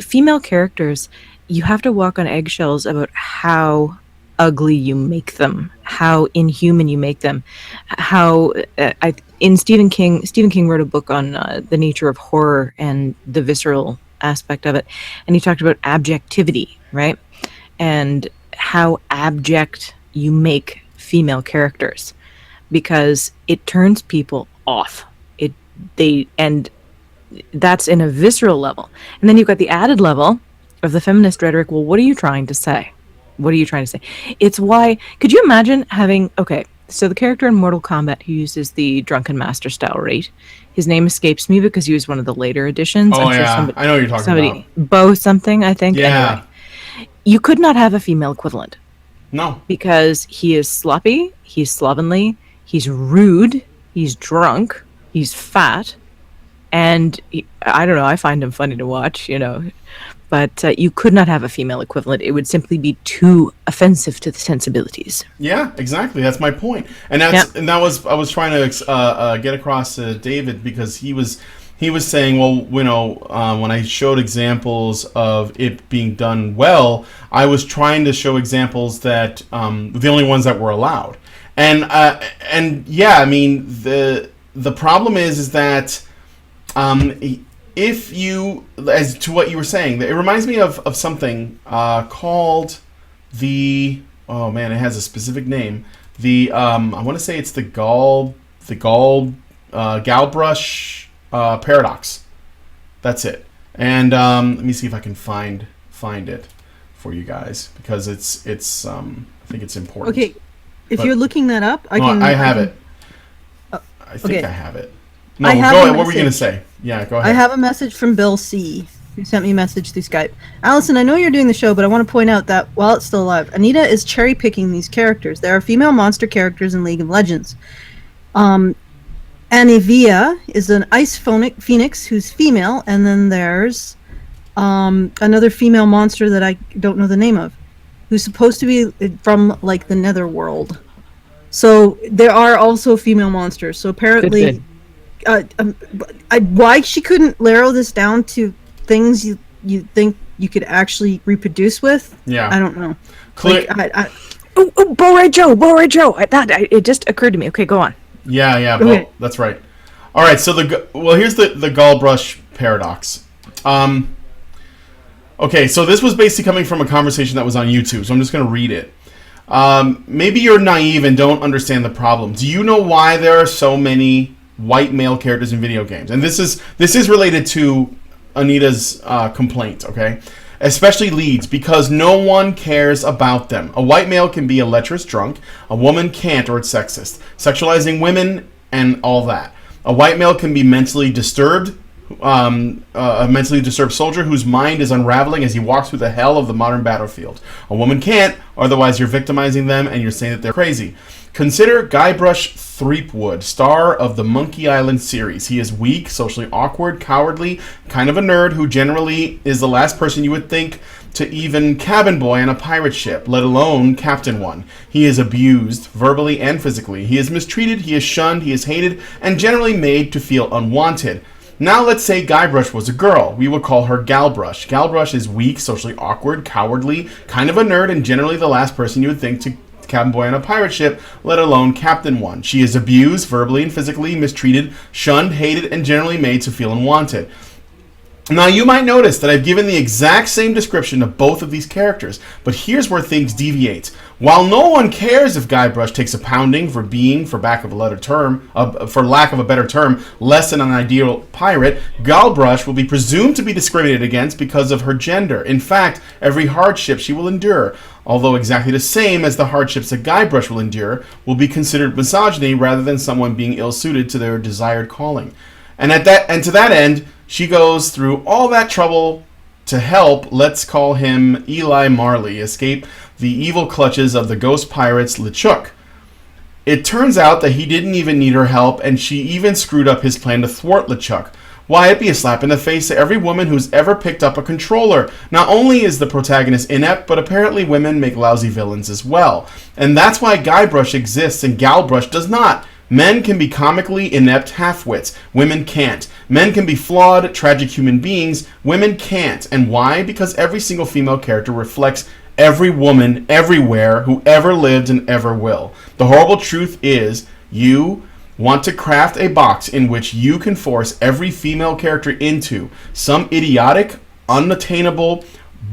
Female characters, you have to walk on eggshells about how ugly you make them, how inhuman you make them, how in Stephen King wrote a book on the nature of horror and the visceral aspect of it, and he talked about abjectivity, right? And how abject you make female characters, because it turns people off. And that's in a visceral level. And then you've got the added level of the feminist rhetoric. Well, what are you trying to say? What are you trying to say? It's why, could you imagine having, so the character in Mortal Kombat who uses the Drunken Master style rate, his name escapes me because he was one of the later editions. Oh, yeah. I know what you're talking about. Bo something, I think. Yeah. Anyway, you could not have a female equivalent. No. Because he is sloppy, he's slovenly, he's rude, he's drunk, he's fat, and I don't know, I find him funny to watch, But you could not have a female equivalent. It would simply be too offensive to the sensibilities. Yeah, exactly. That's my point. And I was trying to get across to David, because he was saying, well, when I showed examples of it being done well, I was trying to show examples that the only ones that were allowed. And yeah, I mean, the problem is that if you, as to what you were saying, it reminds me of something called it has a specific name. I want to say it's the Galbraith paradox. That's it. And let me see if I can find it for you guys because it's I think it's important. Okay, if But- you're looking that up, I No, can. I have it. I think okay. I have it. No, I have go a ahead. What were you gonna message. say? Yeah, go I ahead. have a message from Bill C, who sent me a message through Skype. Allison, I know you're doing the show, but I want to point out that while it's still alive, Anita is cherry picking these characters. There are female monster characters in League of Legends. Anivia is an ice phoenix who's female, and then there's another female monster that I don't know the name of, who's supposed to be from like the Netherworld. So there are also female monsters. So apparently, why she couldn't narrow this down to things you think you could actually reproduce with? Yeah. I don't know. Clear. Oh, Bo Ray Joe. It just occurred to me. Okay, go on. Yeah, Okay. that's right. All right, so here's the Gallbrush paradox. Okay, so this was basically coming from a conversation that was on YouTube, so I'm just going to read it. Maybe you're naive and don't understand the problem. Do you know why there are so many white male characters in video games? And this is related to Anita's complaint, okay? Especially leads, because no one cares about them. A white male can be a lecherous drunk, a woman can't, or it's sexist. Sexualizing women and all that. A white male can be mentally disturbed, a mentally disturbed soldier whose mind is unraveling as he walks through the hell of the modern battlefield. A woman can't, otherwise you're victimizing them and you're saying that they're crazy. Consider Guybrush Threepwood, star of the Monkey Island series. He is weak, socially awkward, cowardly, kind of a nerd who generally is the last person you would think to even cabin boy on a pirate ship, let alone captain one. He is abused, verbally and physically. He is mistreated, he is shunned, he is hated, and generally made to feel unwanted. Now let's say Guybrush was a girl. We would call her Galbrush. Galbrush is weak, socially awkward, cowardly, kind of a nerd, and generally the last person you would think to cabin boy on a pirate ship, let alone captain one. She is abused, verbally and physically, mistreated, shunned, hated, and generally made to feel unwanted. Now you might notice that I've given the exact same description of both of these characters, but here's where things deviate. While no one cares if Guybrush takes a pounding for being, for lack of a better term, less than an ideal pirate, Galbrush will be presumed to be discriminated against because of her gender. In fact, every hardship she will endure, although exactly the same as the hardships that Guybrush will endure, will be considered misogyny rather than someone being ill-suited to their desired calling. And to that end, she goes through all that trouble to help, let's call him Eli Marley, escape the evil clutches of the ghost pirates LeChuck. It turns out that he didn't even need her help, and she even screwed up his plan to thwart LeChuck. Why, it'd be a slap in the face to every woman who's ever picked up a controller. Not only is the protagonist inept, but apparently women make lousy villains as well. And that's why Guybrush exists and Galbrush does not. Men can be comically inept half-wits. Women can't. Men can be flawed, tragic human beings. Women can't. And why? Because every single female character reflects every woman everywhere who ever lived and ever will. The horrible truth is, you want to craft a box in which you can force every female character into some idiotic, unattainable,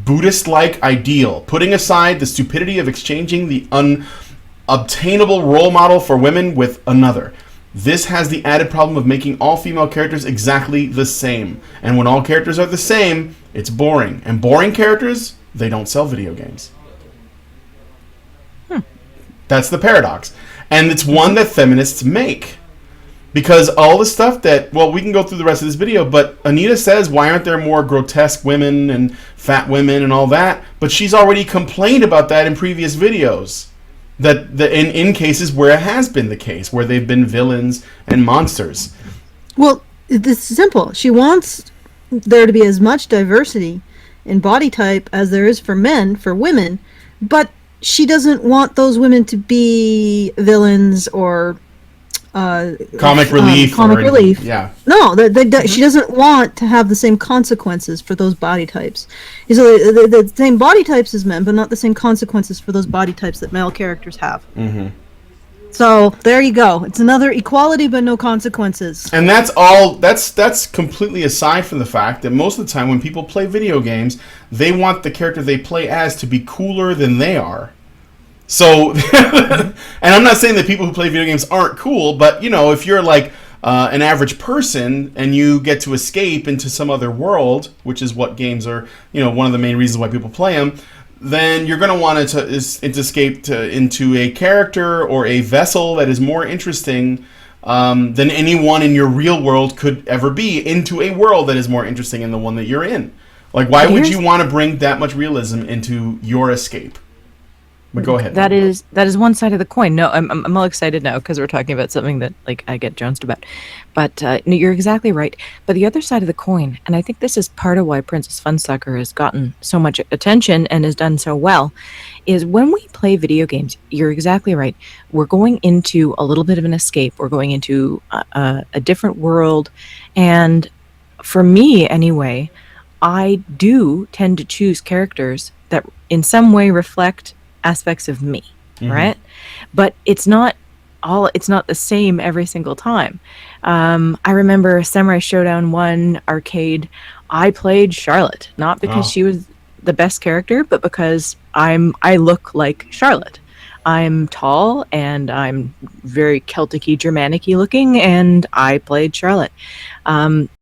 Buddhist-like ideal, putting aside the stupidity of exchanging the unobtainable role model for women with another. This has the added problem of making all female characters exactly the same. And when all characters are the same, it's boring. And boring characters, they don't sell video games. That's the paradox. And it's one that feminists make. Because all the stuff that, well, we can go through the rest of this video, but Anita says, why aren't there more grotesque women and fat women and all that? But she's already complained about that in previous videos. That in cases where it has been the case, where they've been villains and monsters. Well, it's simple. She wants there to be as much diversity in body type as there is for men, for women, but she doesn't want those women to be villains or comic relief. Comic relief. Yeah. No, she doesn't want to have the same consequences for those body types. So the same body types as men, but not the same consequences for those body types that male characters have. Mm-hmm. So there you go. It's another equality, but no consequences. And that's all. That's completely aside from the fact that most of the time when people play video games, they want the character they play as to be cooler than they are. So, and I'm not saying that people who play video games aren't cool, but, you know, if you're like an average person and you get to escape into some other world, which is what games are, you know, one of the main reasons why people play them, then you're going to want to escape into a character or a vessel that is more interesting than anyone in your real world could ever be, into a world that is more interesting than the one that you're in. Like, why would you want to bring that much realism into your escape? But go ahead. That is one side of the coin. No, I'm all excited now because we're talking about something that like I get jounced about. But no, you're exactly right. But the other side of the coin, and I think this is part of why Princess Funsucker has gotten so much attention and has done so well, is when we play video games. You're exactly right. We're going into a little bit of an escape. We're going into a different world, and for me anyway, I do tend to choose characters that in some way reflect aspects of me, right? But it's not the same every single time. I remember Samurai Showdown 1 arcade, I played Charlotte, not because she was the best character, but because I look like Charlotte. I'm tall and I'm very Celtic-y, Germanic-y looking, and I played Charlotte.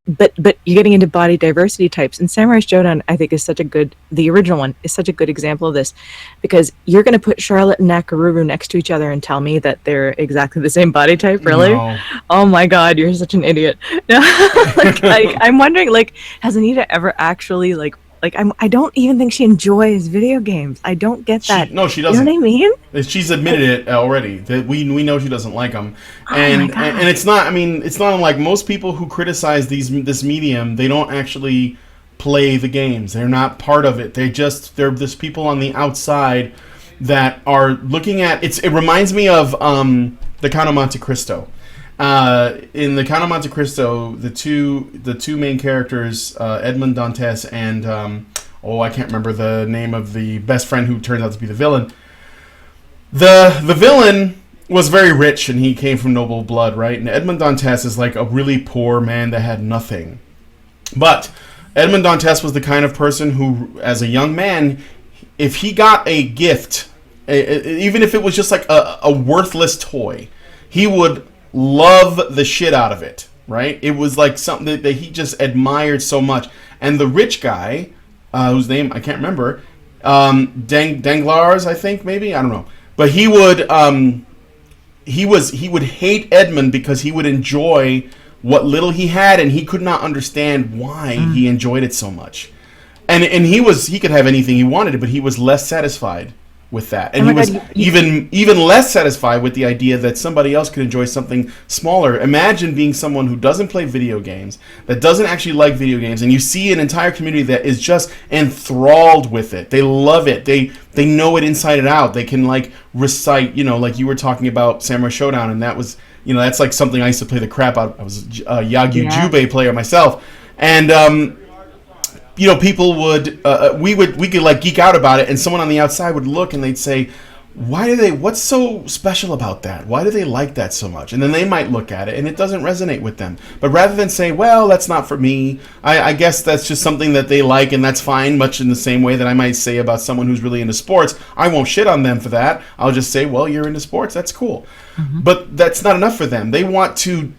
But you're getting into body diversity types, and Samurai Showdown, I think, the original one is such a good example of this, because you're going to put Charlotte and Nakaruru next to each other and tell me that they're exactly the same body type, really? No. Oh my God, you're such an idiot. No, I'm wondering, has Anita ever actually, I don't even think she enjoys video games. I don't get that. No, she doesn't. You know what I mean? She's admitted it already. That we know she doesn't like them, Oh and my God. and it's not. I mean, it's not like most people who criticize this medium. They don't actually play the games. They're not part of it. They're just people on the outside that are looking at. It reminds me of the Count of Monte Cristo. In the Count of Monte Cristo, the two main characters, Edmond Dantes and I can't remember the name of the best friend who turns out to be the villain. The villain was very rich and he came from noble blood, right? And Edmond Dantes is like a really poor man that had nothing. But Edmond Dantes was the kind of person who, as a young man, if he got a gift, even if it was just like a worthless toy, he would love the shit out of it, right? It was like something that he just admired so much. And the rich guy, whose name I can't remember, Danglars, I think, maybe, I don't know, but he would hate Edmund because he would enjoy what little he had, and he could not understand why he enjoyed it so much. And he could have anything he wanted, but he was less satisfied with that, and he was even less satisfied with the idea that somebody else could enjoy something smaller. Imagine being someone who doesn't play video games, that doesn't actually like video games, and you see an entire community that is just enthralled with it. They love it. They know it inside and out. They can recite, like you were talking about Samurai Showdown, and that was, that's like something I used to play the crap out. I was a Yagyu Jubei player myself, and people would, we could geek out about it, and someone on the outside would look and they'd say, what's so special about that? Why do they like that so much? And then they might look at it and it doesn't resonate with them. But rather than say, well, that's not for me, I guess that's just something that they like and that's fine, much in the same way that I might say about someone who's really into sports, I won't shit on them for that. I'll just say, well, you're into sports, that's cool. Mm-hmm. But that's not enough for them. They want to,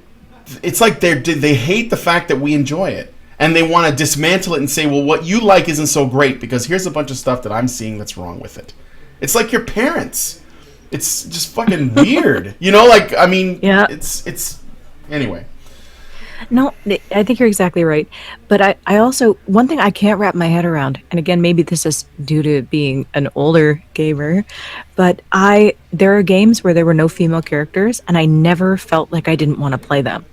it's like they hate the fact that we enjoy it. And they want to dismantle it and say, well, what you like isn't so great because here's a bunch of stuff that I'm seeing that's wrong with it. It's like your parents. It's just fucking weird. Yeah. It's anyway. No, I think you're exactly right. But I also, one thing I can't wrap my head around, and again, maybe this is due to being an older gamer, but there are games where there were no female characters, and I never felt like I didn't want to play them.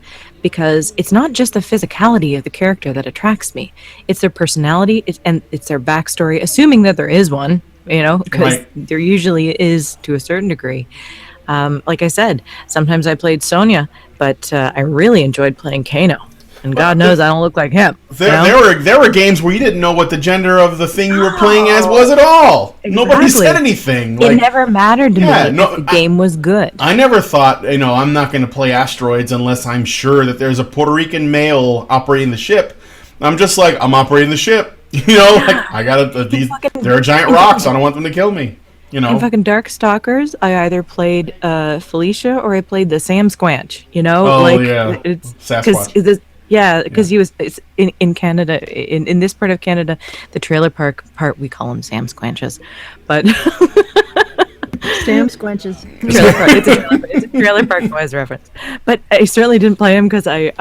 Because it's not just the physicality of the character that attracts me. It's their personality, it's their backstory, assuming that there is one, because there usually is to a certain degree. Like I said, sometimes I played Sonya, but I really enjoyed playing Kano. And God knows I don't look like him. There were games where you didn't know what the gender of the thing you were playing as was at all. Exactly. Nobody said anything. It never mattered to me if the game was good. I never thought, I'm not going to play Asteroids unless I'm sure that there's a Puerto Rican male operating the ship. I'm just like, I'm operating the ship. I got there are giant rocks. I don't want them to kill me. In fucking Darkstalkers, I either played Felicia or I played the Sam Squanch. Oh, yeah. It's Sasquatch. Yeah, because he was in Canada, in this part of Canada, the trailer park part, we call them Sam Squanches. But Sam Squanches. it's a trailer park boys reference. But I certainly didn't play him because I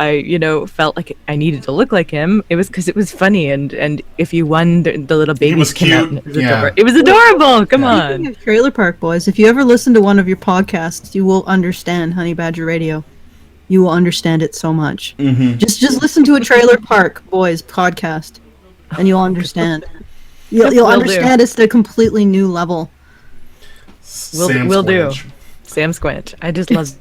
felt like I needed to look like him. It was because it was funny, and if you won, the little baby was cute. It was adorable. Come on. Speaking of Trailer Park Boys, if you ever listen to one of your podcasts, you will understand Honey Badger Radio. You will understand it so much. Mm-hmm. Just listen to a Trailer Park Boys podcast, and you'll understand. You'll understand it's a completely new level. We'll do. Sam Squinch. I just love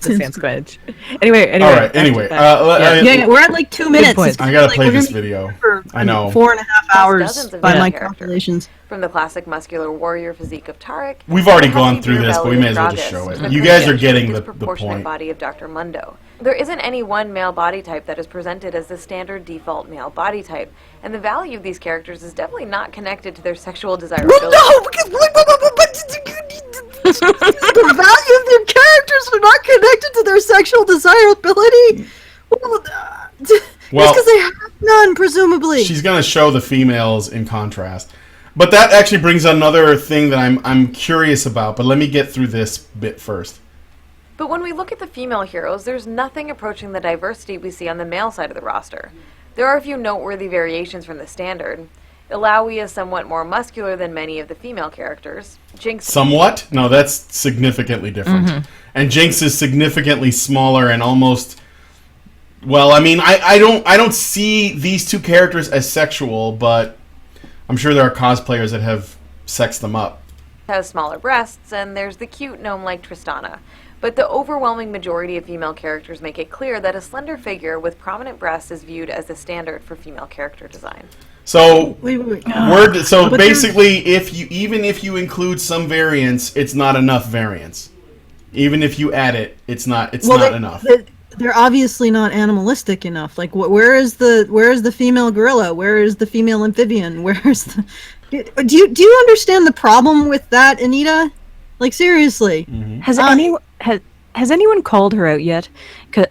the Sam Squinch. Anyway. All right. Anyway, we're at like 2 minutes. I gotta play this video. I know. 4.5 hours by my characters. calculations. From the classic muscular warrior physique of Tarek. We've already gone through this, but we may as well just show it. You guys are getting the point. Body of Dr. Mundo. There isn't any one male body type that is presented as the standard default male body type, and the value of these characters is definitely not connected to their sexual desirability. Well, no, because the value of their characters are not connected to their sexual desirability. Well, because they have none, presumably. She's gonna show the females in contrast. But that actually brings another thing that I'm curious about, but let me get through this bit first. But when we look at the female heroes, there's nothing approaching the diversity we see on the male side of the roster. There are a few noteworthy variations from the standard. Illaoi is somewhat more muscular than many of the female characters. Jinx... Somewhat? No, that's significantly different. Mm-hmm. And Jinx is significantly smaller and almost... Well, I mean, I don't see these two characters as sexual, but I'm sure there are cosplayers that have sexed them up. Has smaller breasts, and there's the cute gnome like Tristana. But the overwhelming majority of female characters make it clear that a slender figure with prominent breasts is viewed as the standard for female character design. So, basically, even if you include some variance, it's not enough variance. Even if you add it, it's not enough. They're obviously not animalistic enough. Like, where is the female gorilla? Where is the female amphibian? Where's the... Do you understand the problem with that, Anita? Like, seriously. Mm-hmm. Has anyone called her out yet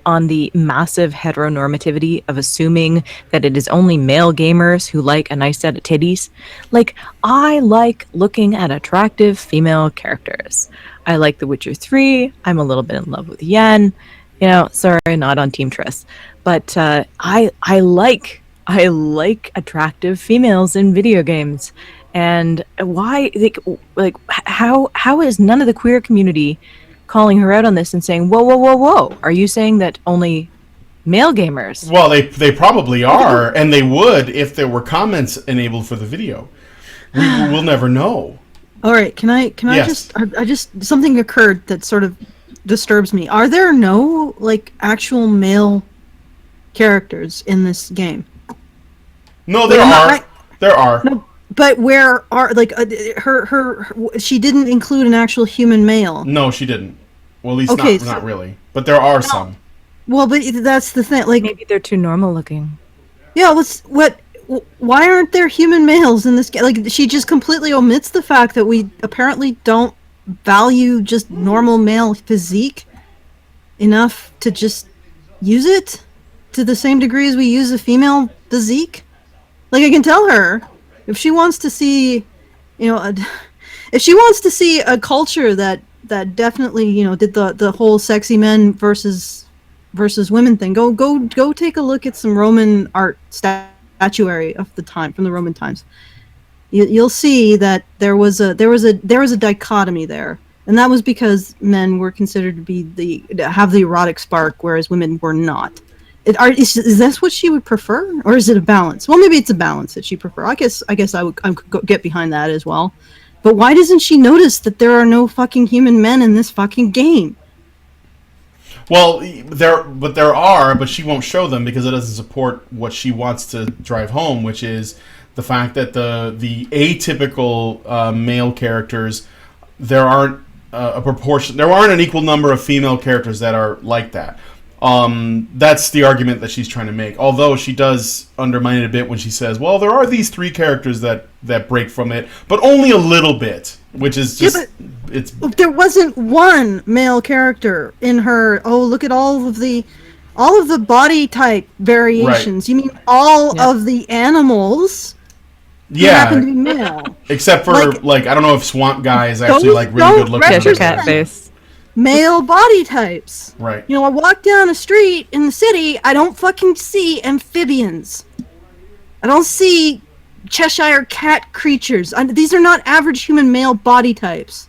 on the massive heteronormativity of assuming that it is only male gamers who like a nice set of titties? Like, I like looking at attractive female characters. I like The Witcher 3. I'm a little bit in love with Yen. Sorry, not on Team Triss. But I like attractive females in video games. And why, how is none of the queer community calling her out on this and saying, whoa, are you saying that only male gamers? Well, they probably are, and they would if there were comments enabled for the video. We'll never know. All right, can I Yes. just something occurred that sort of disturbs me. Are there no, actual male characters in this game? No, there are. There are. No, but where are she didn't include an actual human male. No, she didn't. Well, at least not really. But there are some. Well, but that's the thing. Maybe they're too normal looking. Yeah. Why aren't there human males in this game? She just completely omits the fact that we apparently don't value just normal male physique enough to just use it to the same degree as we use a female physique. I can tell her if she wants to see, if she wants to see a culture that definitely, did the whole sexy men versus women thing, go take a look at some Roman art statuary of the time, from the Roman times. You'll see that there was a dichotomy there, and that was because men were considered to have the erotic spark, whereas women were not. Is this what she would prefer, or is it a balance? Well, maybe it's a balance that she prefer. I guess I could get behind that as well. But why doesn't she notice that there are no fucking human men in this fucking game? Well, there are, but she won't show them because it doesn't support what she wants to drive home, which is the fact that the atypical male characters, there aren't a proportion. There aren't an equal number of female characters that are like that. That's the argument that she's trying to make. Although she does undermine it a bit when she says, "Well, there are these three characters that break from it, but only a little bit," which is just there wasn't one male character in her. Oh, look at all of the all of the body type variations. You mean all of the animals who happen to be male. Except for, I don't know if Swamp Guy is actually, really good looking. Cheshire Cat face. Male body types. Right. I walk down a street in the city, I don't fucking see amphibians. I don't see Cheshire Cat creatures. These are not average human male body types.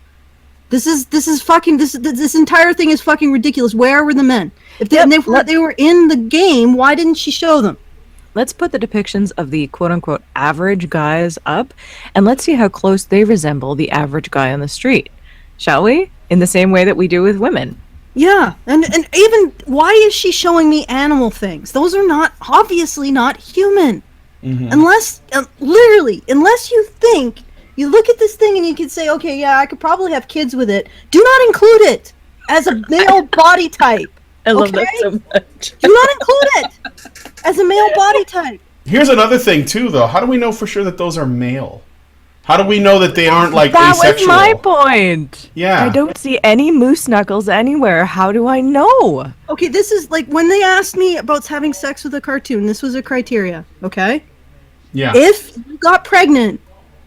This entire thing is fucking ridiculous. Where were the men? If they were in the game, why didn't she show them? Let's put the depictions of the quote-unquote average guys up, and let's see how close they resemble the average guy on the street. Shall we? In the same way that we do with women. Yeah, and even, why is she showing me animal things? Those are obviously not human. Mm-hmm. Unless you think, you look at this thing and you can say, okay, yeah, I could probably have kids with it. Do not include it as a male body type. I love that so much. Do not include it as a male body type. Here's another thing, too, though. How do we know for sure that those are male? How do we know that they aren't, that asexual? That was my point. Yeah. I don't see any moose knuckles anywhere. How do I know? Okay, this is, when they asked me about having sex with a cartoon, this was a criteria, okay? Yeah. If you got pregnant,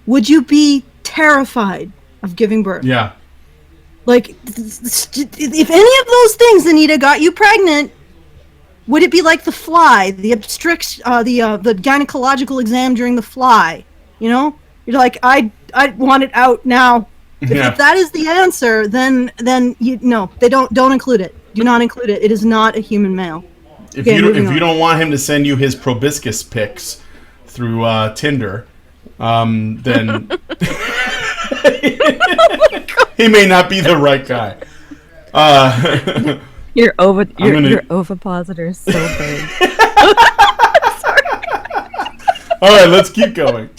would you be terrified of giving birth? Yeah. If any of those things, Anita, got you pregnant, would it be like The Fly, the gynecological exam during The Fly? You're like, I want it out now. If that is the answer, then they don't include it. Do not include it. It is not a human male. If you don't want him to send you his proboscis pics through Tinder, then he may not be the right guy. Your ovipositor is so big. All right, let's keep going.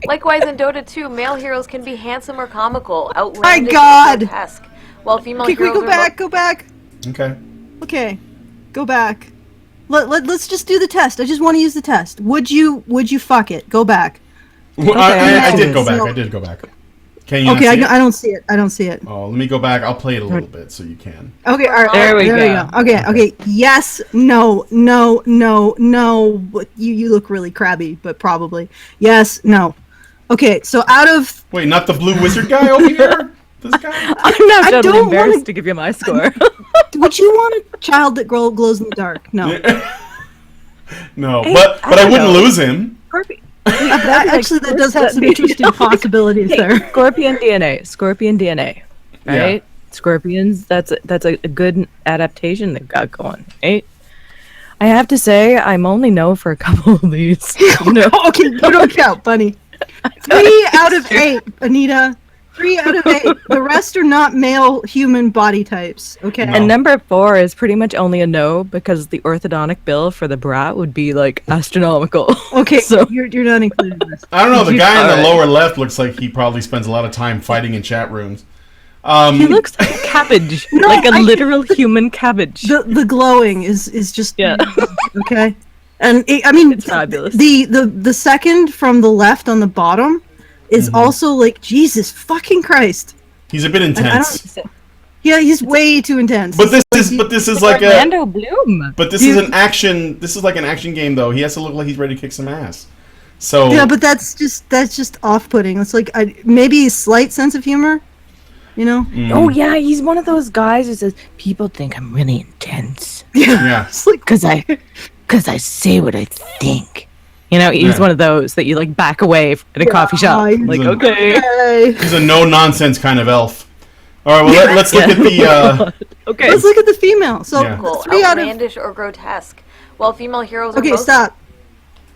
Likewise, in Dota 2, male heroes can be handsome or comical, outlandish, my God! or grotesque, while female Can we heroes go back? Okay, go back. Let's just do the test. I just want to use the test. Would you fuck it? Go back. Well, I did go back. I did go back. Can you? Okay, I don't see it. I don't see it. Oh, let me go back. I'll play it a little bit so you can. Okay, all right. There we go. Okay. Yes, no. You look really crabby, but probably. Yes, no. Okay, so out of... Wait, not the blue wizard guy over here? This guy? I'm now totally embarrassed to give you my score. Would you want a child that glows in the dark? No. No, but I wouldn't lose him. Scorpion. Actually, that does have some interesting possibilities there. Scorpion DNA, right? Yeah. Scorpions, that's a good adaptation they've got going, right? I have to say, I'm only no for a couple of these. Okay, you don't count, bunny. 3 out of 8, Anita. 3 out of 8. The rest are not male human body types. Okay. No. And number 4 is pretty much only a no because the orthodontic bill for the brat would be astronomical. Okay, so you're not included in this. I don't know. The guy in the lower left looks like he probably spends a lot of time fighting in chat rooms. He looks like a cabbage, literal human cabbage. The glowing is just okay. And it's fabulous. The second from the left on the bottom is also Jesus fucking Christ. He's a bit intense. Yeah, he's way too intense. But this is like Orlando Bloom. But this is an action. This is like an action game, though. He has to look like he's ready to kick some ass. So yeah, but that's just off-putting. It's maybe a slight sense of humor. Oh yeah, he's one of those guys who says people think I'm really intense. Yeah. It's because I say what I think. He's one of those that you back away in a coffee shop. Okay. He's a no-nonsense kind of elf. All right, well, let's look at the... Okay. Let's look at the female. So, Yeah. 3 out of... outlandish or grotesque, while female heroes are Okay, most... stop.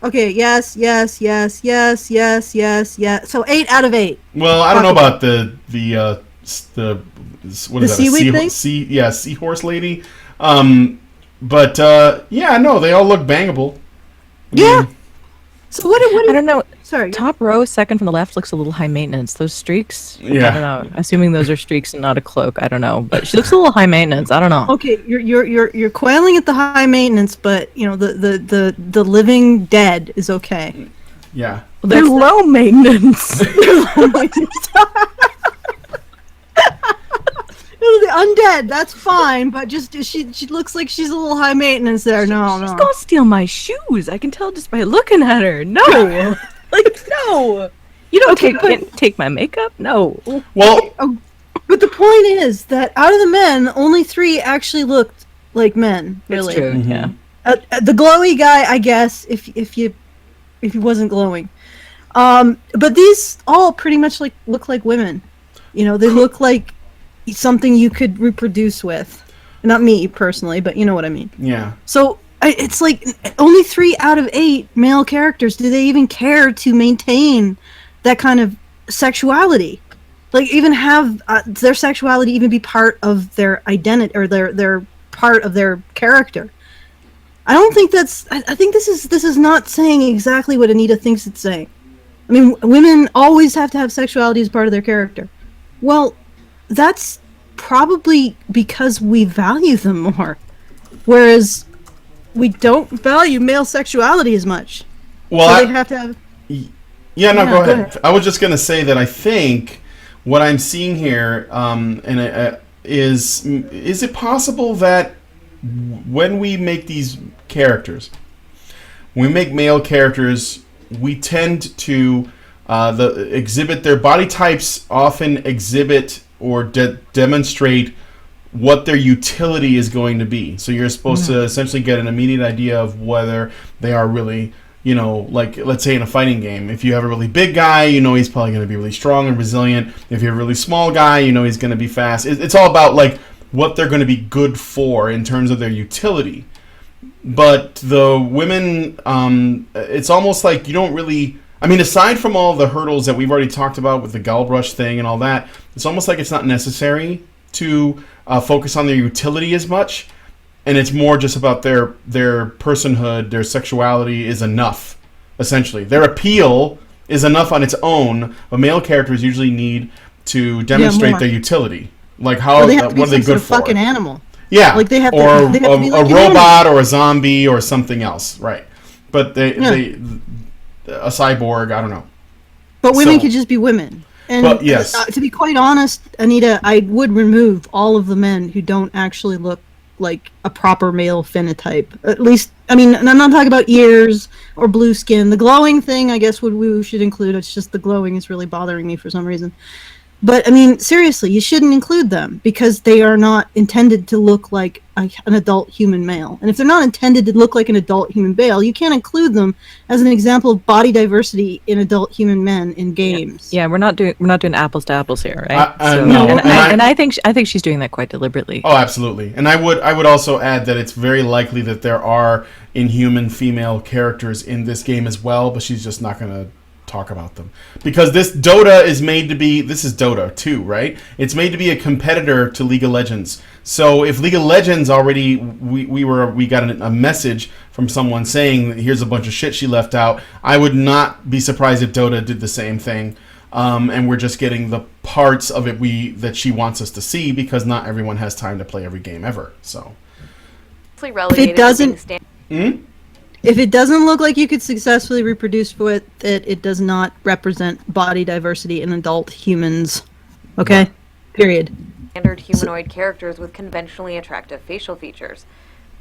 Okay, yes. So 8 out of 8. Well, I don't know about the what is that? seaweed thing? Seahorse lady. But they all look bangable. Yeah. So what I don't know. Sorry. Top row, second from the left, looks a little high maintenance. Those streaks. Yeah. I don't know. Assuming those are streaks and not a cloak. I don't know. But she looks a little high maintenance. I don't know. Okay, you're quailing at the high maintenance, but the living dead is okay. Yeah. Well, they're low maintenance. The undead, that's fine, but just she looks like she's a little high maintenance there. No, She's gonna steal my shoes. I can tell just by looking at her. No, like no. You don't take my makeup. No. Well, but the point is that out of the men, only 3 actually looked like men. Really, It's true. Yeah. The glowy guy, I guess, if he wasn't glowing. But these all pretty much look like women. You know, they look like something you could reproduce with. Not me personally, but you know what I mean. yeah. So it's like only 3 out of 8 male characters do they even care to maintain that kind of sexuality, like even have their sexuality even be part of their identity or their part of their character. I don't think that's. I think this is not saying exactly what Anita thinks it's saying. I mean, women always have to have sexuality as part of their character. Well, that's probably because we value them more, whereas we don't value male sexuality as much. Well, So they have to have. Yeah, no, Yeah, go go ahead. ahead. I was just going to say that I think what I'm seeing here is it possible that when we make these characters, when we make male characters, we tend to exhibit their body types often exhibit or demonstrate what their utility is going to be. So you're supposed to essentially get an immediate idea of whether they are really, you know, like let's say in a fighting game, if you have a really big guy, you know he's probably going to be really strong and resilient. If you have a really small guy, you know he's going to be fast. It's all about like what they're going to be good for in terms of their utility. But the women, it's almost like you don't really. I mean, aside from all the hurdles that we've already talked about with the Gullbrush thing and all that, it's almost like it's not necessary to focus on their utility as much, and it's more just about their personhood, their sexuality is enough, essentially. Their appeal is enough on its own, but male characters usually need to demonstrate more. their utility. Like how, Or they have to be what are they some sort good of for? fucking animal. Yeah, Like they have to- or they have to be like a an robot or a zombie or something else, right? But they a cyborg, I don't know. But women So- could just be women. And But, yes. to be quite honest, Anita, I would remove all of the men who don't actually look like a proper male phenotype. At least, I mean, and I'm not talking about ears or blue skin. The glowing thing, I guess, we should include. It's just the glowing is really bothering me for some reason. But, I mean, seriously, you shouldn't include them because they are not intended to look like an adult human male. And if they're not intended to look like an adult human male, you can't include them as an example of body diversity in adult human men in games. Yeah, we're not doing apples to apples here, right? No, and I think she's doing that quite deliberately. Oh, absolutely. And I would also add that it's very likely that there are inhuman female characters in this game as well, but she's just not going to talk about them because this Dota is made to be. This is Dota 2, right? It's made to be a competitor to League of Legends. So if League of Legends already we got a message from someone saying that here's a bunch of shit she left out, I would not be surprised if Dota did the same thing. And we're just getting the parts of it that she wants us to see because not everyone has time to play every game ever. So Relegated doesn't- to being If it doesn't look like you could successfully reproduce with it, it does not represent body diversity in adult humans. Okay? Period. standard humanoid characters with conventionally attractive facial features.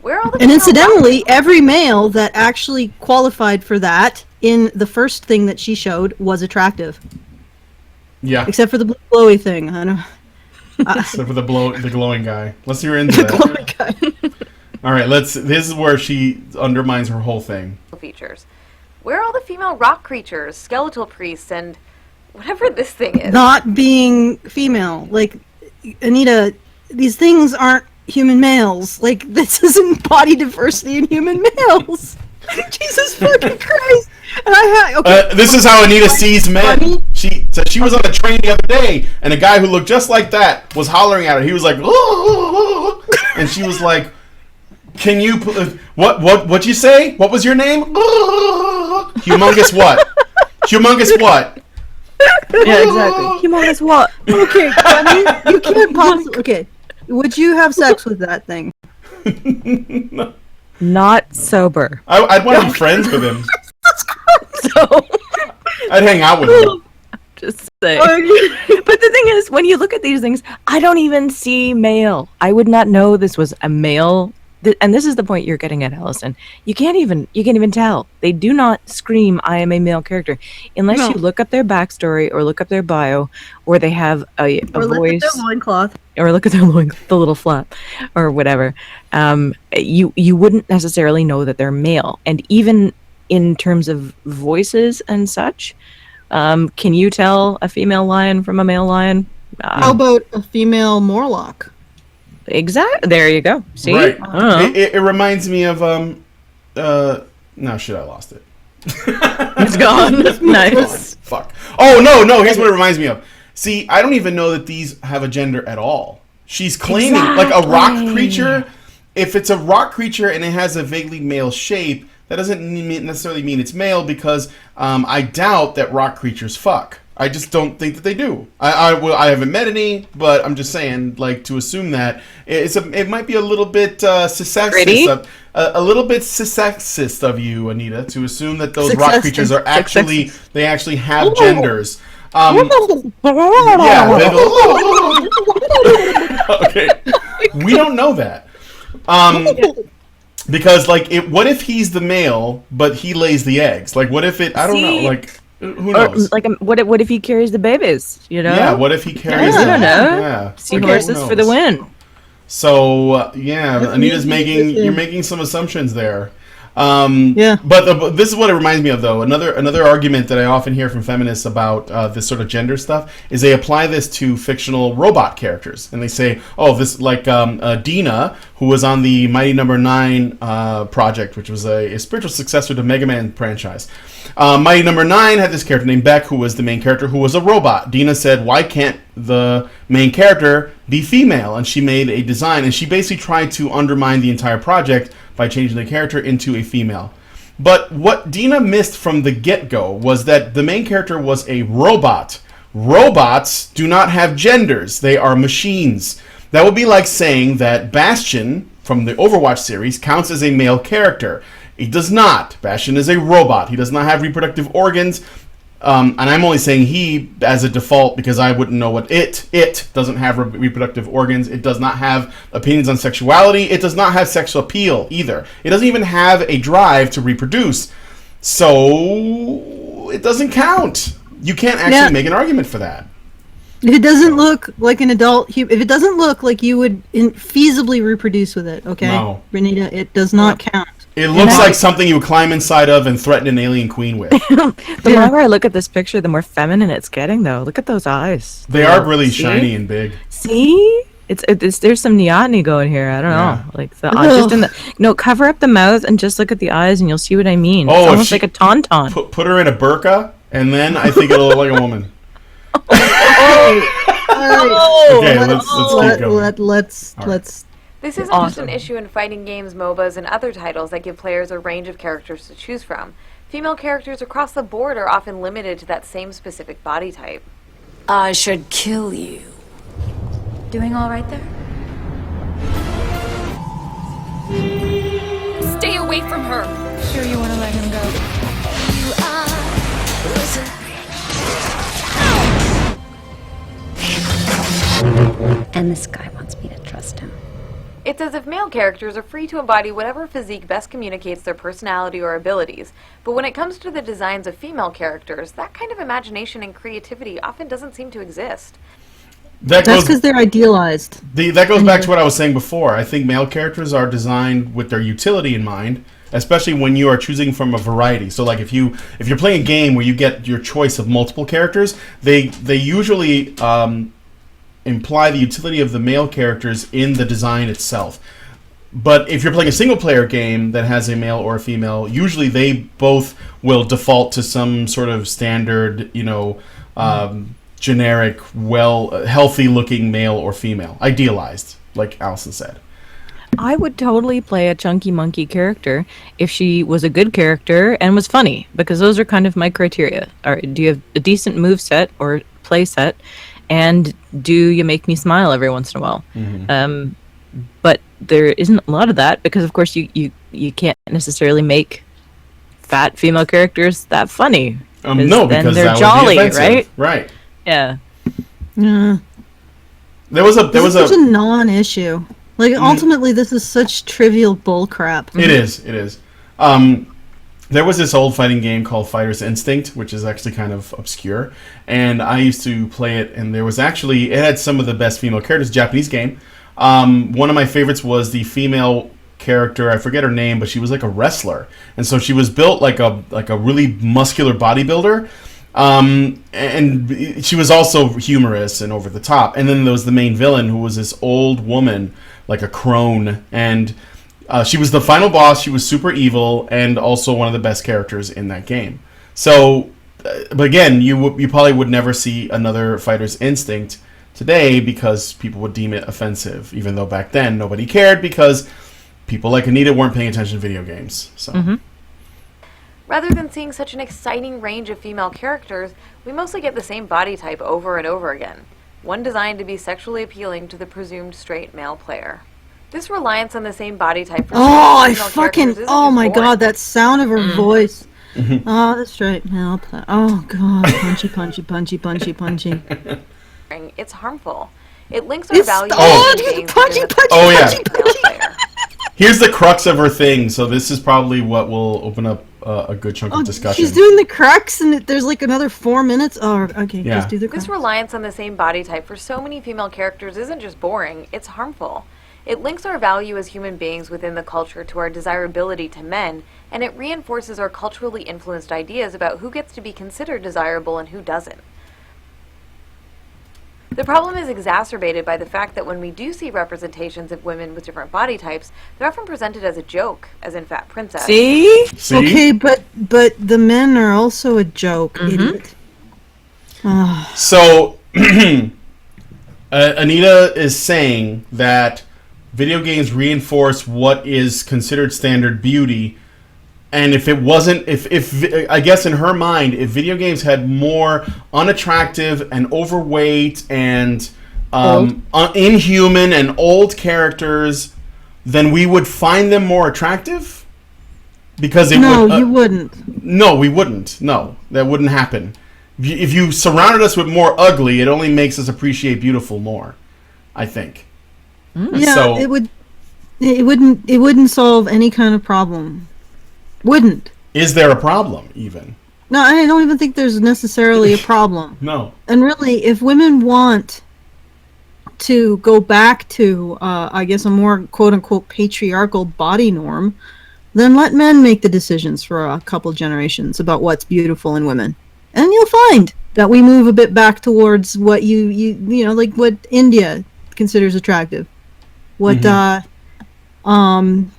Where are all the And female incidentally, every male that actually qualified for that in the first thing that she showed was attractive. yeah, Except for the blue glowy thing. I don't except for the glowing guy. Let's hear into the that. glowy guy. All right, this is where she undermines her whole thing. features? Where are all the female rock creatures, skeletal priests, and whatever this thing is? Not being female. Like, Anita, these things aren't human males. Like, this isn't body diversity in human males. Jesus fucking Christ. And This is how Anita sees men. Funny. She said she was on a train the other day, and a guy who looked just like that was hollering at her. He was like, "Oh," and she was like, "Can you what'd you say? What was your name? Humongous what? Humongous what?" Yeah, exactly. Humongous what? Okay, Bunny, you can't possibly... Okay, would you have sex with that thing? Not sober. I'd want to be friends with him. So I'd hang out with him. Just say. But the thing is, when you look at these things, I don't even see male. I would not know this was a male. And this is the point you're getting at, Allison. You can't even tell. They do not scream, "I am a male character," unless you look up their backstory or look up their bio, or they have a or voice, look at their loincloth, or look at their the little flap, or whatever. You wouldn't necessarily know that they're male. And even in terms of voices and such, can you tell a female lion from a male lion? How about a female Morlock? Exactly. There you go. See, right. It reminds me of no shit. I lost it. It's gone. Nice. Fuck. Oh no. Here's what it reminds me of. See, I don't even know that these have a gender at all. She's claiming like a rock creature. If it's a rock creature and it has a vaguely male shape, that doesn't necessarily mean it's male, because I doubt that rock creatures fuck. I just don't think that they do. I haven't met any, but I'm just saying, like, to assume that it might be a little bit sexist, a little bit sexist of you, Anita, to assume that those rock creatures are actually they actually have genders. Yeah. Okay. We don't know that. Because what if he's the male but he lays the eggs? Like, what if it? I don't know. Like, who knows? Or, like, what if he carries the babies? You know? Yeah. What if he carries? I don't know. Yeah. Seahorses for the win. So Anita's you're making some assumptions there. Yeah. But this is what it reminds me of, though. Another argument that I often hear from feminists about this sort of gender stuff is they apply this to fictional robot characters, and they say, "Oh, this Dina, who was on the Mighty Number 9 project, which was a spiritual successor to Mega Man franchise. Mighty Number 9 had this character named Beck, who was the main character, who was a robot. Dina said, why can't the main character be female? And she made a design, and she basically tried to undermine the entire project by changing the character into a female. But what Dina missed from the get-go was that the main character was a robot. Robots do not have genders. They are machines. That would be like saying that Bastion from the Overwatch series counts as a male character. He does not. Bastion is a robot. He does not have reproductive organs. And I'm only saying he as a default because I wouldn't know what it doesn't have reproductive organs. It does not have opinions on sexuality. It does not have sexual appeal either. It doesn't even have a drive to reproduce. So it doesn't count. You can't actually make an argument for that. If it doesn't look like an adult, if it doesn't look like you would feasibly reproduce with it, okay, no. Renita, it does not count. It looks like something you would climb inside of and threaten an alien queen with. The longer I look at this picture, the more feminine it's getting, though. Look at those eyes. They are really shiny and big. See? It's there's some neoteny going here. I don't know. Like the eyes, cover up the mouth and just look at the eyes and you'll see what I mean. It's almost like a tauntaun. Put her in a burqa and then I think it'll look like a woman. Okay, let's keep going. Let's This isn't just an issue in fighting games, MOBAs, and other titles that give players a range of characters to choose from. Female characters across the board are often limited to that same specific body type. I should kill you. Doing all right there? Stay away from her! Sure you want to let him go? You are... And this guy wants me to trust him. It's as if male characters are free to embody whatever physique best communicates their personality or abilities, but when it comes to the designs of female characters, that kind of imagination and creativity often doesn't seem to exist. That's because they're idealized. That goes back to what I was saying before. I think male characters are designed with their utility in mind, especially when you are choosing from a variety. So, like if you're playing a game where you get your choice of multiple characters, they usually imply the utility of the male characters in the design itself. But if you're playing a single-player game that has a male or a female, usually they both will default to some sort of standard, generic, healthy-looking male or female, idealized, like Allison said. I would totally play a chunky monkey character if she was a good character and was funny, because those are kind of my criteria. Do you have a decent move set or play set? And do you make me smile every once in a while? Mm-hmm. But there isn't a lot of that because, of course, you can't necessarily make fat female characters that funny. No, then because they're that jolly, would be offensive. right? Yeah. Yeah. There was This is such a non-issue. Like, ultimately, this is such trivial bullcrap. It is. There was this old fighting game called Fighter's Instinct, which is actually kind of obscure, and I used to play it, and it had some of the best female characters, Japanese game. One of my favorites was the female character, I forget her name, but she was like a wrestler, and so she was built like a really muscular bodybuilder, and she was also humorous and over the top. And then there was the main villain, who was this old woman, like a crone, and she was the final boss. She was super evil and also one of the best characters in that game. So, but again, you probably would never see another Fighter's Instinct today because people would deem it offensive, even though back then nobody cared because people like Anita weren't paying attention to video games. So. Rather than seeing such an exciting range of female characters, we mostly get the same body type over and over again, one designed to be sexually appealing to the presumed straight male player. This reliance on the same body type for oh my god, that sound of her voice. Oh, the straight male player. Oh god, punchy, punchy, punchy, punchy, punchy. It's harmful. It links our values punchy, player. Here's the crux of her thing, so this is probably what will open up a good chunk of discussion. She's doing the crux, and there's like another 4 minutes. Oh, okay, Yeah. just do the crux. This reliance on the same body type for so many female characters isn't just boring, it's harmful. It links our value as human beings within the culture to our desirability to men, and it reinforces our culturally influenced ideas about who gets to be considered desirable and who doesn't. The problem is exacerbated by the fact that when we do see representations of women with different body types, they're often presented as a joke, as in Fat Princess. See? Okay, but the men are also a joke, idiot. So, Anita is saying that video games reinforce what is considered standard beauty, and if it wasn't, if I guess in her mind, if video games had more unattractive and overweight and inhuman and old characters, then we would find them more attractive? Because it would, you wouldn't. No, we wouldn't. No, that wouldn't happen. If you surrounded us with more ugly, it only makes us appreciate beautiful more, I think. Yeah, So- it would. It wouldn't solve any kind of problem. Wouldn't. Is there a problem, even? No, I don't even think there's necessarily a problem. No. And really, if women want to go back to, I guess, a more quote-unquote patriarchal body norm, then let men make the decisions for a couple generations about what's beautiful in women. And you'll find that we move a bit back towards what you know, like what India considers attractive. What, I don't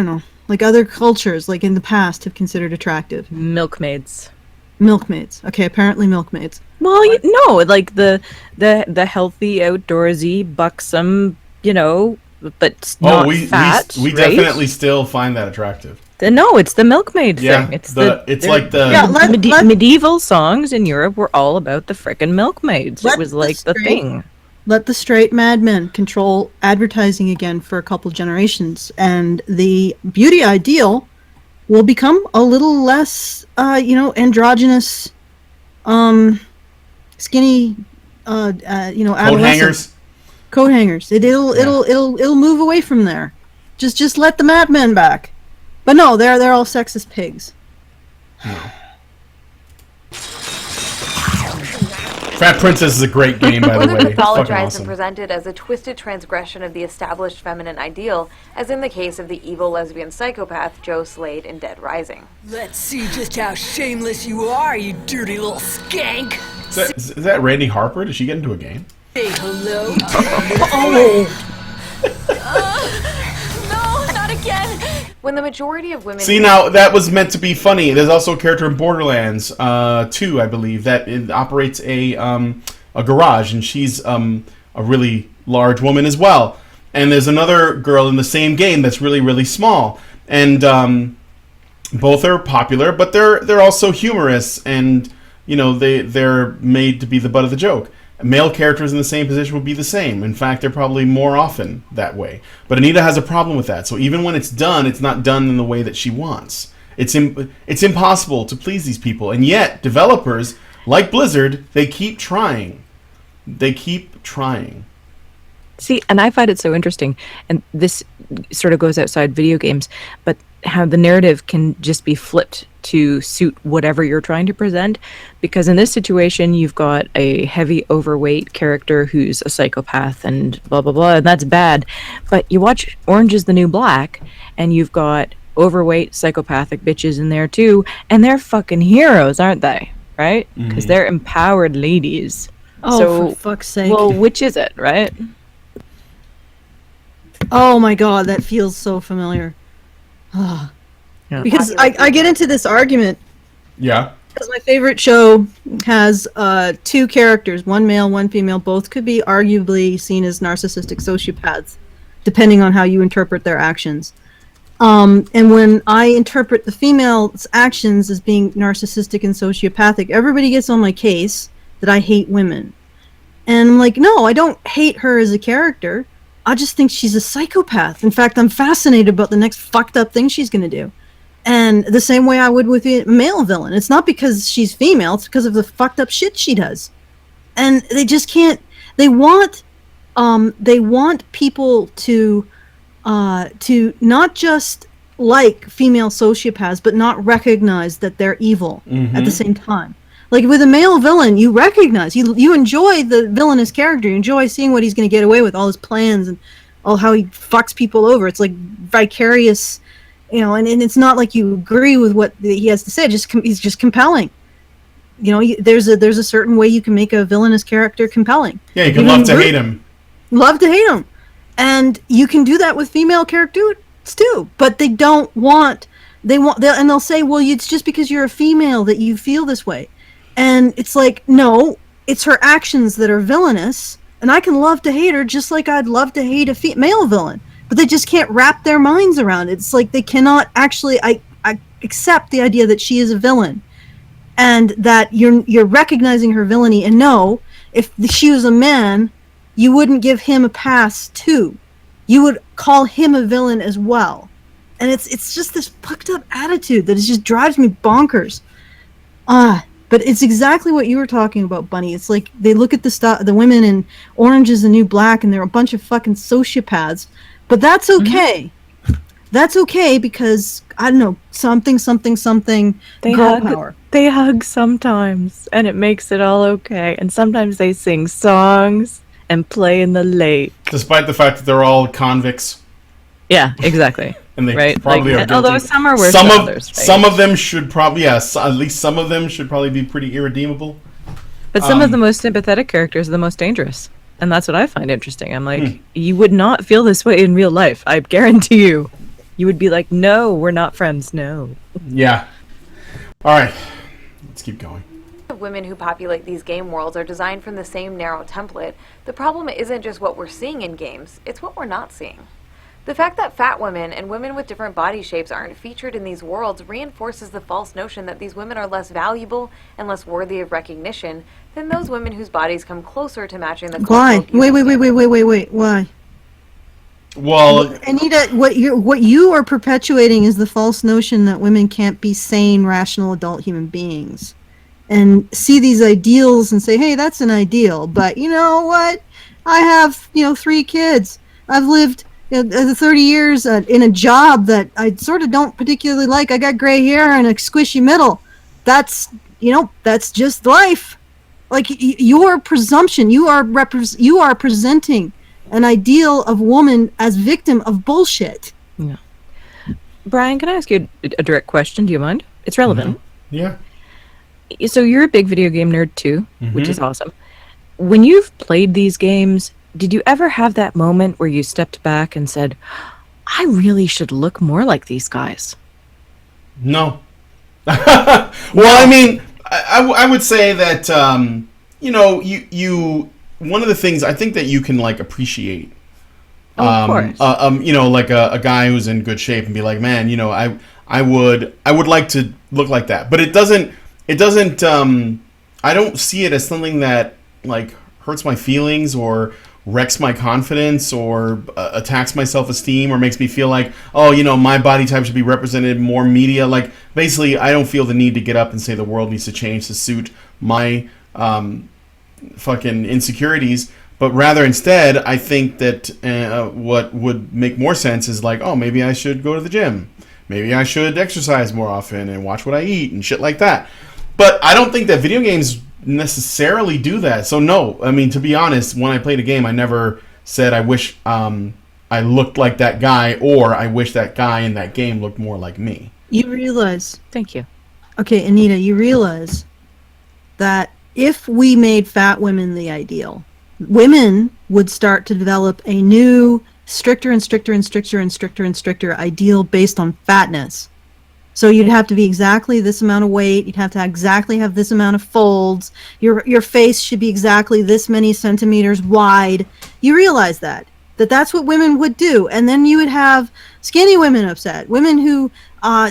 know, like other cultures, like in the past, have considered attractive. Milkmaids. Milkmaids. Okay, apparently milkmaids. Well, no, like the healthy, outdoorsy, buxom, but not fat. We right? definitely still find that attractive. No, it's the milkmaid Yeah, thing. It's medieval songs in Europe were all about the frickin' milkmaids. It was like the thing. Let the straight madmen control advertising again for a couple generations, and the beauty ideal will become a little less, androgynous, skinny, Coat adolescent. hangers. Coat hangers. It'll move away from there. Just let the madmen back. But no, they're all sexist pigs. Fat Princess is a great game, by the way. Further It's fucking pathologized awesome. and presented as a twisted transgression of the established feminine ideal, as in the case of the evil lesbian psychopath Joe Slade in Dead Rising. Let's see just how shameless you are, you dirty little skank! Is that Randy Harper? Did she get into a game? Say hello to No, not again! When the majority of women... See, now, that was meant to be funny. There's also a character in Borderlands 2, I believe, that operates a garage, and she's a really large woman as well. And there's another girl in the same game that's really, really small. And both are popular, but they're also humorous, and, they're made to be the butt of the joke. Male characters in the same position would be the same. In fact, they're probably more often that way. But Anita has a problem with that. So even when it's done, it's not done in the way that she wants. It's impossible to please these people, and yet developers like Blizzard, they keep trying. They keep trying. See, and I find it so interesting, and this sort of goes outside video games, but how the narrative can just be flipped to suit whatever you're trying to present. Because in this situation, you've got a heavy, overweight character who's a psychopath and blah, blah, blah, and that's bad. But you watch Orange is the New Black, and you've got overweight, psychopathic bitches in there too, and they're fucking heroes, aren't they? Right? Because they're empowered ladies. Oh, So, for fuck's sake. well, which is it, right? Oh my god, that feels so familiar. Ah. Yeah. Because I get into this argument Yeah. because my favorite show has two characters, one male, one female. Both could be arguably seen as narcissistic sociopaths, depending on how you interpret their actions. And when I interpret the female's actions as being narcissistic and sociopathic, everybody gets on my case that I hate women. And I'm like, no, I don't hate her as a character. I just think she's a psychopath. In fact, I'm fascinated about the next fucked up thing she's going to do. And the same way I would with a male villain. It's not because she's female, it's because of the fucked up shit she does. And they just can't, they want people to not just like female sociopaths, but not recognize that they're evil at the same time. Like with a male villain, you recognize, you enjoy the villainous character, you enjoy seeing what he's going to get away with, all his plans and all how he fucks people over. It's like vicarious, and it's not like you agree with what he has to say. He's just compelling. There's a certain way you can make a villainous character compelling. Yeah, you can love to hate him. Love to hate him. And you can do that with female characters too, but they they'll say, well, it's just because you're a female that you feel this way. And it's like, no, it's her actions that are villainous, and I can love to hate her just like I'd love to hate a male villain. But they just can't wrap their minds around it. It's like they cannot actually I accept the idea that she is a villain, and that you're recognizing her villainy. And no, if she was a man, you wouldn't give him a pass too. You would call him a villain as well. And it's just this fucked up attitude that just drives me bonkers. But it's exactly what you were talking about, Bunny. It's like they look at the women in Orange is the New Black, and they're a bunch of fucking sociopaths. But that's okay. That's okay because, I don't know, something, girl power. They hug sometimes, and it makes it all okay. And sometimes they sing songs and play in the lake. Despite the fact that they're all convicts. Yeah, exactly. And they right? probably are guilty. Although some are worse than others. Right? Some of them should probably, at least some of them should probably be pretty irredeemable. But some of the most sympathetic characters are the most dangerous. And that's what I find interesting. I'm like, you would not feel this way in real life. I guarantee you. You would be like, no, we're not friends. No. Yeah. All right. Let's keep going. Women who populate these game worlds are designed from the same narrow template. The problem isn't just what we're seeing in games, it's what we're not seeing. The fact that fat women and women with different body shapes aren't featured in these worlds reinforces the false notion that these women are less valuable and less worthy of recognition than those women whose bodies come closer to matching the Why? cultural Wait. Why? Well, Anita, what you are perpetuating is the false notion that women can't be sane, rational adult human beings, and see these ideals and say, "Hey, that's an ideal." But you know what? I have 3 kids. I've lived 30 years in a job that I sort of don't particularly like. I got gray hair and a squishy middle. That's just life. Like your presumption, you are presenting an ideal of woman as victim of bullshit. Yeah. Brian, can I ask you a direct question? Do you mind? It's relevant. Yeah. So you're a big video game nerd too, which is awesome. When you've played these games, did you ever have that moment where you stepped back and said, I really should look more like these guys? No. Well, I mean, I would say that, you one of the things I think that you can, appreciate, of course. Like a guy who's in good shape and be like, man, I would like to look like that. But it doesn't, I don't see it as something that, hurts my feelings or wrecks my confidence or attacks my self-esteem or makes me feel like, oh, my body type should be represented in more media. Like, basically, I don't feel the need to get up and say the world needs to change to suit my fucking insecurities. But rather instead, I think that what would make more sense is like, oh, maybe I should go to the gym. Maybe I should exercise more often and watch what I eat and shit like that. But I don't think that video games necessarily do that. So no, I mean, to be honest, when I played a game, I never said I wish I looked like that guy or I wish that guy in that game looked more like me. You realize... Thank you. Okay, Anita, you realize that if we made fat women the ideal, women would start to develop a new stricter and stricter and stricter and stricter and stricter ideal based on fatness. So you'd have to be exactly this amount of weight. You'd have to exactly have this amount of folds. Your face should be exactly this many centimeters wide. You realize that's what women would do. And then you would have skinny women upset. Women who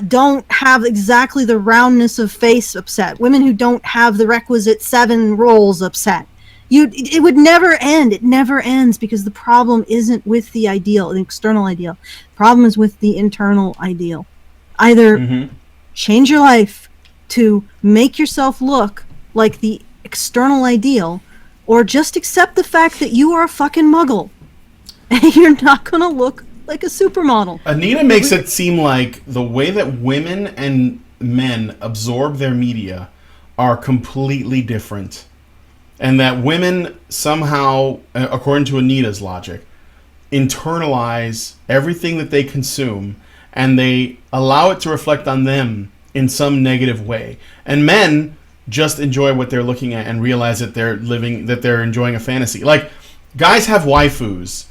don't have exactly the roundness of face upset. Women who don't have the requisite 7 rolls upset. It would never end. It never ends because the problem isn't with the ideal, the external ideal. The problem is with the internal ideal. Either change your life to make yourself look like the external ideal, or just accept the fact that you are a fucking muggle and you're not going to look like a supermodel. Anita makes it seem like the way that women and men absorb their media are completely different. And that women somehow, according to Anita's logic, internalize everything that they consume and they allow it to reflect on them in some negative way. And men just enjoy what they're looking at and realize that they're enjoying a fantasy. Like, guys have waifus,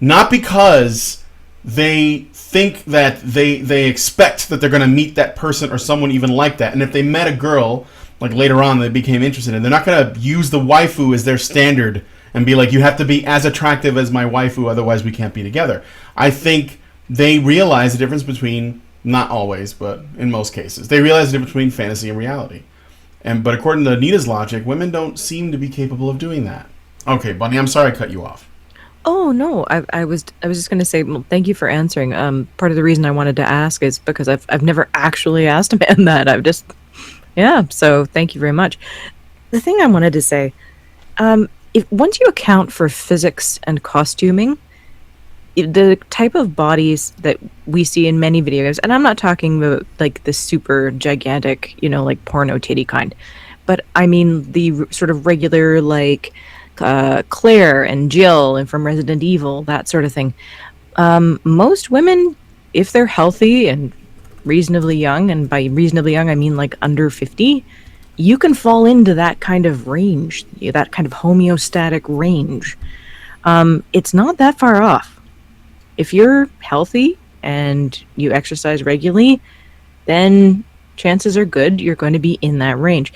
not because they think that they expect that they're going to meet that person or someone even like that. And if they met a girl, like later on, they became interested in, they're not going to use the waifu as their standard and be like, you have to be as attractive as my waifu, otherwise we can't be together. I think they realize the difference between, not always, but in most cases, they realize the difference between fantasy and reality. But according to Anita's logic, women don't seem to be capable of doing that. Okay, Bunny, I'm sorry I cut you off. Oh no, I was just going to say, well, thank you for answering. Part of the reason I wanted to ask is because I've never actually asked a man that. I've just, yeah. So thank you very much. The thing I wanted to say, if once you account for physics and costuming, the type of bodies that we see in many video games, and I'm not talking about like the super gigantic, like porno titty kind, but I mean the sort of regular like Claire and Jill and from Resident Evil, that sort of thing. Most women, if they're healthy and reasonably young, and by reasonably young I mean like under 50, you can fall into that kind of range, that kind of homeostatic range. It's not that far off. If you're healthy and you exercise regularly, then chances are good you're going to be in that range.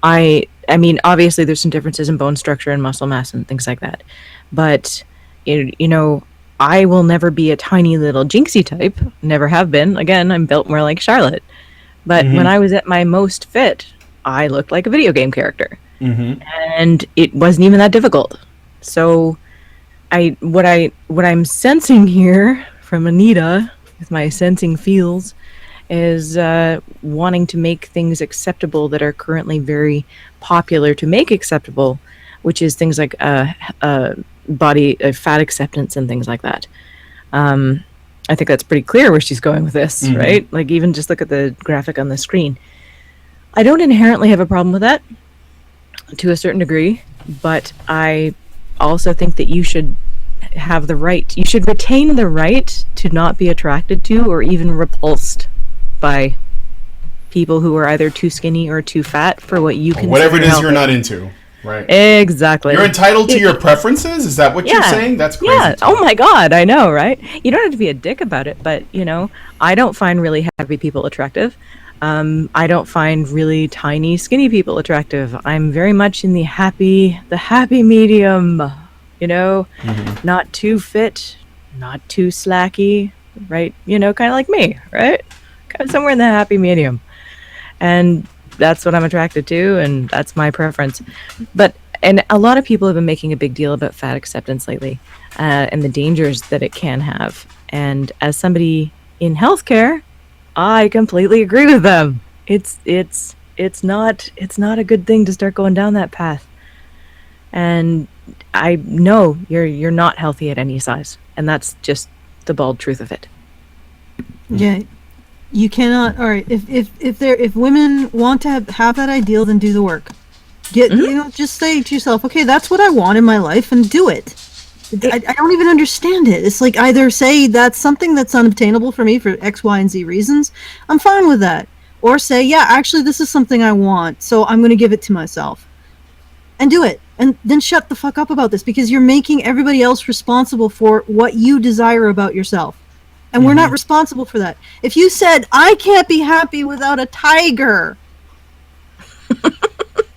I mean, obviously there's some differences in bone structure and muscle mass and things like that. But, I will never be a tiny little jinxie type. Never have been. Again, I'm built more like Charlotte. But when I was at my most fit, I looked like a video game character. And it wasn't even that difficult. So what I'm sensing here from Anita, with my sensing feels, is wanting to make things acceptable that are currently very popular to make acceptable, which is things like body fat acceptance and things like that. I think that's pretty clear where she's going with this, right? Like, even just look at the graphic on the screen. I don't inherently have a problem with that to a certain degree, but I also think that you should have the right, you should retain the right to not be attracted to or even repulsed by people who are either too skinny or too fat for what you consider whatever it is healthy. you're not into, right? Exactly. You're entitled to your preferences? Is that what you're saying? That's crazy. Yeah. Oh my God, I know, right? You don't have to be a dick about it, but I don't find really happy people attractive. I don't find really tiny, skinny people attractive. I'm very much in the happy medium, not too fit, not too slacky, right? Kind of like me, right? Kind of somewhere in the happy medium. And that's what I'm attracted to, and that's my preference. But and a lot of people have been making a big deal about fat acceptance lately, and the dangers that it can have. And as somebody in healthcare, I completely agree with them. It's not a good thing to start going down that path. And I know you're not healthy at any size, and that's just the bald truth of it. Yeah, you cannot. All right, if women want to have that ideal, then do the work. Just say to yourself, okay, that's what I want in my life, and do it. I don't even understand it. It's like either say that's something that's unobtainable for me for X, Y, and Z reasons. I'm fine with that. Or say, yeah, actually, this is something I want, so I'm going to give it to myself. And do it. And then shut the fuck up about this, because you're making everybody else responsible for what you desire about yourself. And we're not responsible for that. If you said, I can't be happy without a tiger,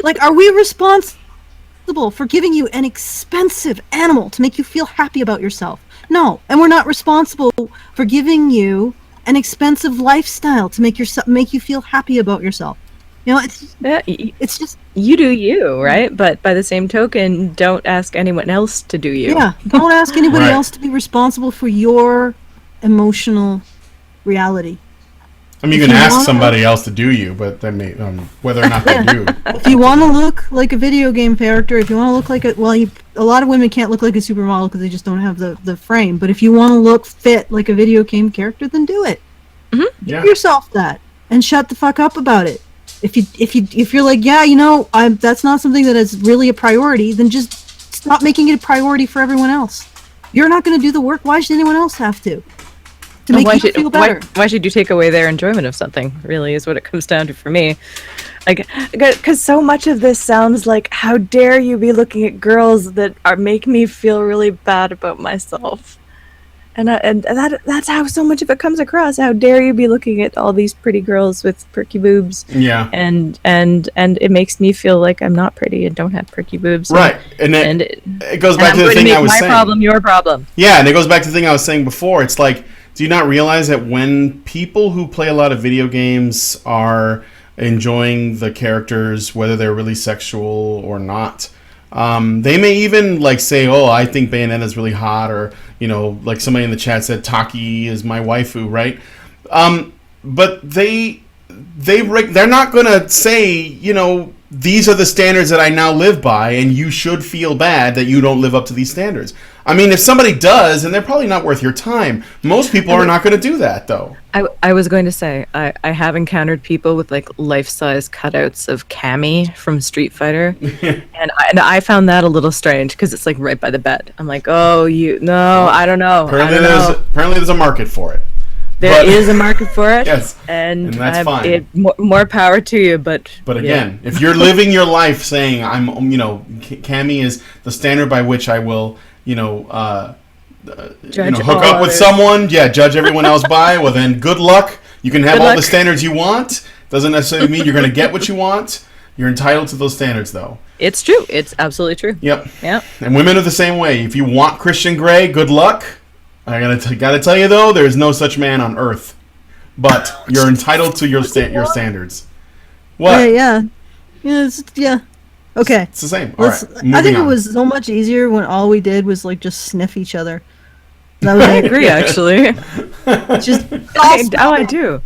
like, are we responsible for giving you an expensive animal to make you feel happy about yourself? No. And we're not responsible for giving you an expensive lifestyle to make you feel happy about yourself. You know, it's just you do you, right? But by the same token, don't ask anyone else to do you. Yeah, don't ask anybody else to be responsible for your emotional reality. I mean, you can ask somebody else to do you, but they may, whether or not they do. If you want to look like a video game character, if you want to look like a lot of women can't look like a supermodel because they just don't have the frame. But if you want to look fit like a video game character, then do it. Mm-hmm. Give yourself that, and shut the fuck up about it. If you're like, yeah, that's not something that is really a priority, then just stop making it a priority for everyone else. You're not going to do the work. Why should anyone else have to? To make you feel better. Why should you take away their enjoyment of something, really, is what it comes down to for me. Like, because so much of this sounds like, how dare you be looking at girls that make me feel really bad about myself. And that's how so much of it comes across. How dare you be looking at all these pretty girls with perky boobs? Yeah. And it makes me feel like I'm not pretty and don't have perky boobs. Right. And it goes back to the thing I was saying. My problem, your problem. Yeah, and it goes back to the thing I was saying before. It's like, do you not realize that when people who play a lot of video games are enjoying the characters, whether they're really sexual or not, they may even like say, "Oh, I think Bayonetta's really hot," or like somebody in the chat said, "Taki is my waifu," right? But they're not gonna say, these are the standards that I now live by, and you should feel bad that you don't live up to these standards. I mean, if somebody does, and they're probably not worth your time. Most people are not going to do that, though. I was going to say, I have encountered people with like life-size cutouts of Cammy from Street Fighter, and I found that a little strange because it's like right by the bed. I'm like, I don't know. Apparently there's a market for it. There is a market for it. Yes, and that's fine. More power to you, but again, if you're living your life saying Cammy is the standard by which I will, hook up with someone, judge everyone else by, well then good luck. You can have all the standards you want. Doesn't necessarily mean you're going to get what you want. You're entitled to those standards, though. It's true. It's absolutely true. Yep. Yep. And women are the same way. If you want Christian Grey, good luck. I gotta tell you though, there's no such man on Earth, but you're entitled to your standards. What? Yeah. Okay. It's the same. All right. I think it was so much easier when all we did was like just sniff each other. That was I agree, actually. Just I do.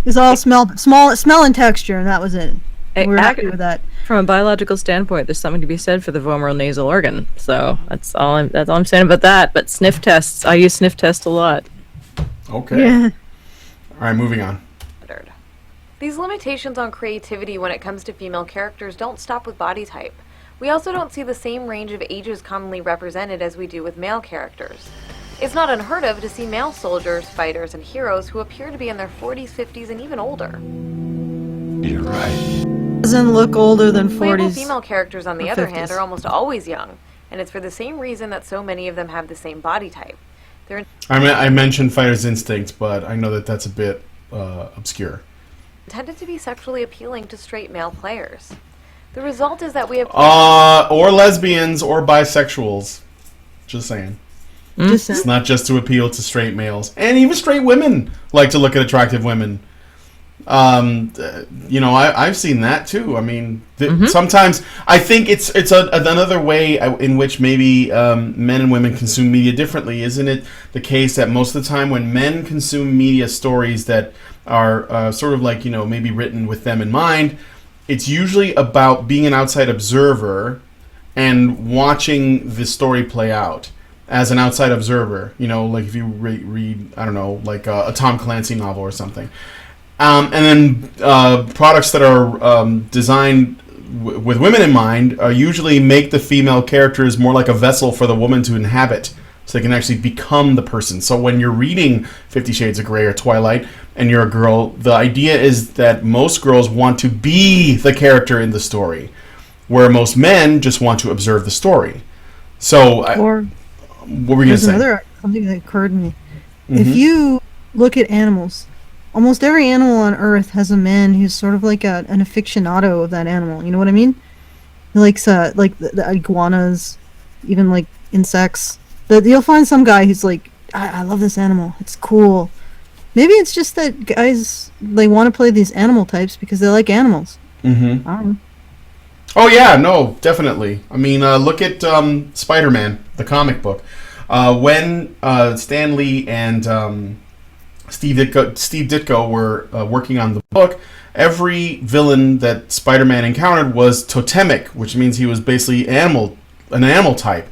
It's all smell and texture, and that was it. We're happy with that. From a biological standpoint, there's something to be said for the vomeronasal organ. So that's all I'm saying about that. But sniff tests, I use sniff tests a lot. Okay. Yeah. All right, moving on. These limitations on creativity when it comes to female characters don't stop with body type. We also don't see the same range of ages commonly represented as we do with male characters. It's not unheard of to see male soldiers, fighters, and heroes who appear to be in their 40s, 50s, and even older. You're right. Doesn't look older than 40s. Playable female characters, on the other 50s. hand, are almost always young, and it's for the same reason that so many of them have the same body type. I mentioned Fighter's Instinct, but I know that that's a bit obscure. Intended to be sexually appealing to straight male players. The result is that we have or lesbians or bisexuals. Just saying. It's not just to appeal to straight males, and even straight women like to look at attractive women. I've seen that too. I mean, sometimes I think it's another way in which maybe men and women consume media differently. Isn't it the case that most of the time when men consume media stories that are sort of like, maybe written with them in mind, it's usually about being an outside observer and watching the story play out as an outside observer. Like if you read, I don't know, like a Tom Clancy novel or something. And then products that are designed with women in mind usually make the female characters more like a vessel for the woman to inhabit, so they can actually become the person. So when you're reading 50 Shades of Grey or Twilight and you're a girl, the idea is that most girls want to be the character in the story, where most men just want to observe the story. So, what were you going to say? Something that occurred to me. If you look at animals, almost every animal on Earth has a man who's sort of like an aficionado of that animal. You know what I mean? He likes like the iguanas, even like insects. You'll find some guy who's like, I love this animal. It's cool. Maybe it's just that guys, they want to play these animal types because they like animals. Mm-hmm. I don't know. Oh yeah, no, definitely. I mean, look at Spider-Man, the comic book. When Stan Lee and Steve Ditko were working on the book, every villain that Spider-Man encountered was totemic, which means he was basically an animal type.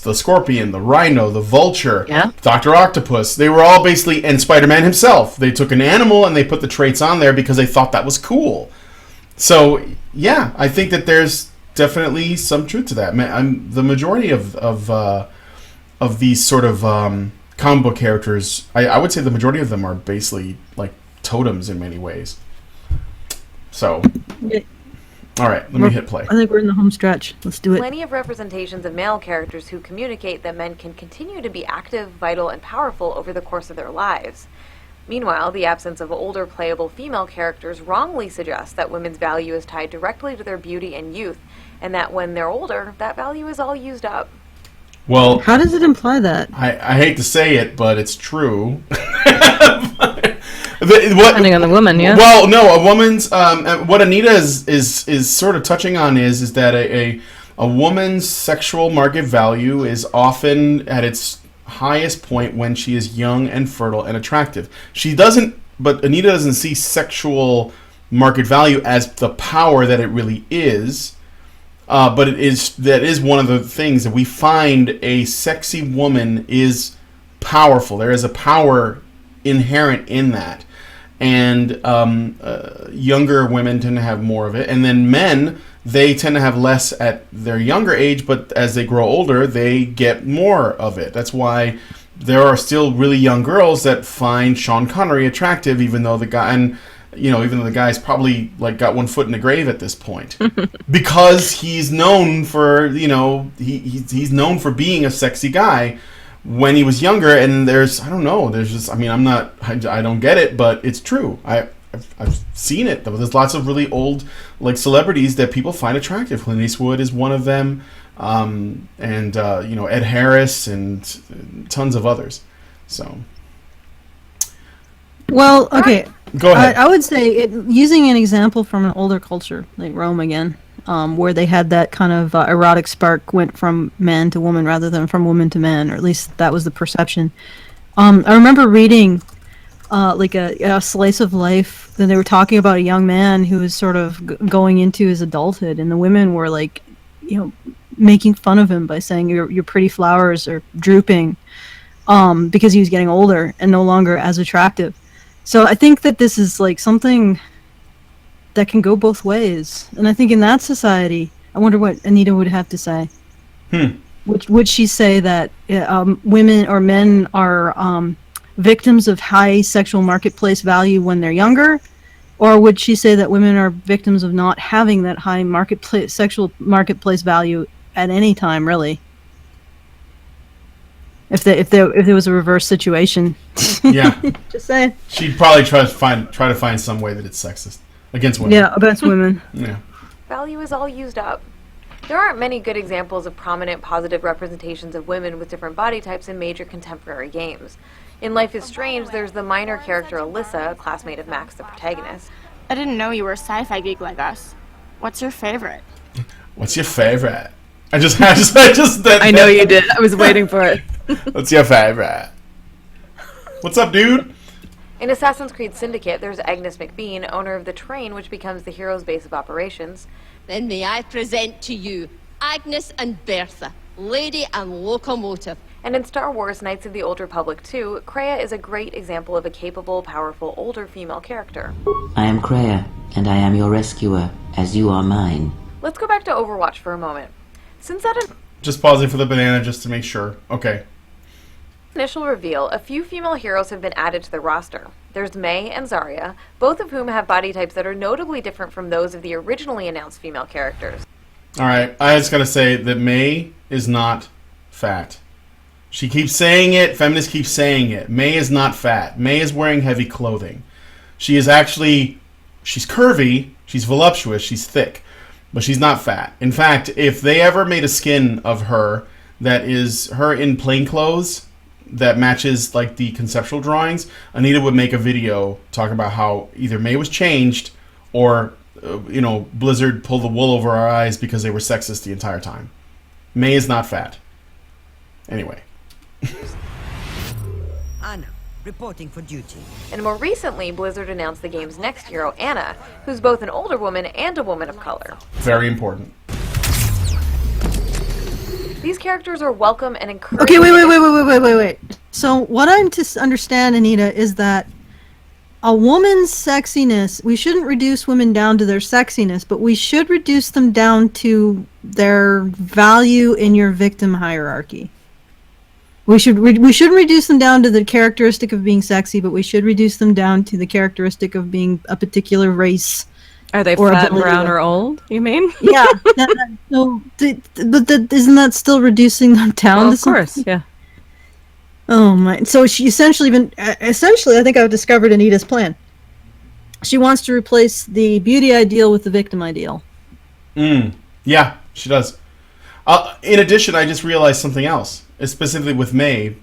The Scorpion, the Rhino, the Vulture, Dr. Octopus, they were all basically, and Spider-Man himself, they took an animal and they put the traits on there because they thought that was cool. So, yeah, I think that there's definitely some truth to that. The majority of these sort of comic book characters, I would say the majority of them are basically like totems in many ways. So, all right, let me hit play. I think we're in the home stretch. Let's do it. Plenty of representations of male characters who communicate that men can continue to be active, vital, and powerful over the course of their lives. Meanwhile, the absence of older playable female characters wrongly suggests that women's value is tied directly to their beauty and youth, and that when they're older, that value is all used up. Well, how does it imply that? I hate to say it, but it's true. Depending on the woman, yeah. Well, no, a woman's what Anita is sort of touching on is that a woman's sexual market value is often at its highest point when she is young and fertile and attractive. But Anita doesn't see sexual market value as the power that it really is. But that is one of the things that we find. A sexy woman is powerful. There is a power inherent in that. And younger women tend to have more of it. And then men, they tend to have less at their younger age, but as they grow older, they get more of it. That's why there are still really young girls that find Sean Connery attractive, even though the guy's probably like got one foot in the grave at this point, because he's known for he's known for being a sexy guy when he was younger. And I don't get it, but it's true. I've seen it. There's lots of really old like celebrities that people find attractive. Clint Eastwood is one of them, and Ed Harris and tons of others. So, well, okay. Go ahead. I would say using an example from an older culture, like Rome again, where they had that kind of erotic spark went from man to woman rather than from woman to man, or at least that was the perception. I remember reading like a slice of life. Then they were talking about a young man who was sort of going into his adulthood, and the women were like, making fun of him by saying your pretty flowers are drooping, because he was getting older and no longer as attractive. So I think that this is like something that can go both ways, and I think in that society, I wonder what Anita would have to say. Would she say that women or men are victims of high sexual marketplace value when they're younger, or would she say that women are victims of not having that high sexual marketplace value at any time, really? If there was a reverse situation, yeah, just saying, she'd probably try to find some way that it's sexist against women. Yeah, against women. Yeah, value is all used up. There aren't many good examples of prominent positive representations of women with different body types in major contemporary games. In Life is Strange, there's the minor character Alyssa, a classmate of Max, the protagonist. I didn't know you were a sci-fi geek like us. What's your favorite? What's your favorite? I know you did. I was waiting for it. What's your favorite? What's up, dude? In Assassin's Creed Syndicate, there's Agnes McBean, owner of the train which becomes the hero's base of operations. Then may I present to you Agnes and Bertha, Lady and Locomotive. And in Star Wars Knights of the Old Republic 2, Kreia is a great example of a capable, powerful, older female character. I am Kreia, and I am your rescuer, as you are mine. Let's go back to Overwatch for a moment. Since that Just pausing for the banana just to make sure. Okay. initial reveal, a few female heroes have been added to the roster. There's Mei and Zarya, both of whom have body types that are notably different from those of the originally announced female characters. Alright, I just gotta say that Mei is not fat. She keeps saying it, feminists keep saying it. Mei is not fat. Mei is wearing heavy clothing. She is actually, she's curvy, she's voluptuous, she's thick, but she's not fat. In fact, if they ever made a skin of her that is her in plain clothes that matches like the conceptual drawings, Anita would make a video talking about how either Mei was changed or, Blizzard pulled the wool over our eyes because they were sexist the entire time. Mei is not fat. Anyway. Anna, reporting for duty. And more recently, Blizzard announced the game's next hero, Anna, who's both an older woman and a woman of color. Very important. These characters are welcome and encouraged. Okay, wait. So what I'm to understand, Anita, is that a woman's sexiness, we shouldn't reduce women down to their sexiness, but we should reduce them down to their value in your victim hierarchy. We shouldn't reduce them down to the characteristic of being sexy, but we should reduce them down to the characteristic of being a particular race. Are they fat, brown, or old, you mean? Yeah. Isn't that still reducing them down? Well, of course, yeah. Oh my! So she essentially, I think I've discovered Anita's plan. She wants to replace the beauty ideal with the victim ideal. Yeah, she does. In addition, I just realized something else, specifically with Mei.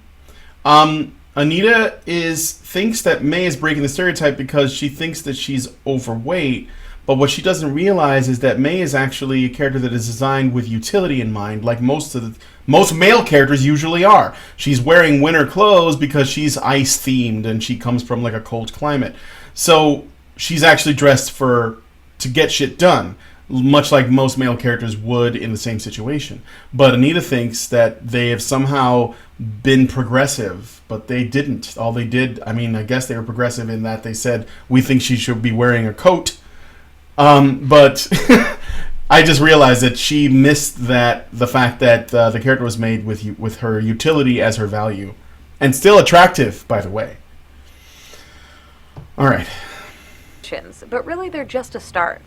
Anita thinks that Mei is breaking the stereotype because she thinks that she's overweight, but what she doesn't realize is that Mei is actually a character that is designed with utility in mind, like most male characters usually are. She's wearing winter clothes because she's ice themed and she comes from like a cold climate. So she's actually dressed to get shit done, much like most male characters would in the same situation. But Anita thinks that they have somehow been progressive, but they didn't. All they did, I guess they were progressive in that they said, we think she should be wearing a coat. But I just realized that she missed the fact that the character was made with her utility as her value. And still attractive, by the way. Alright. But really, they're just a start.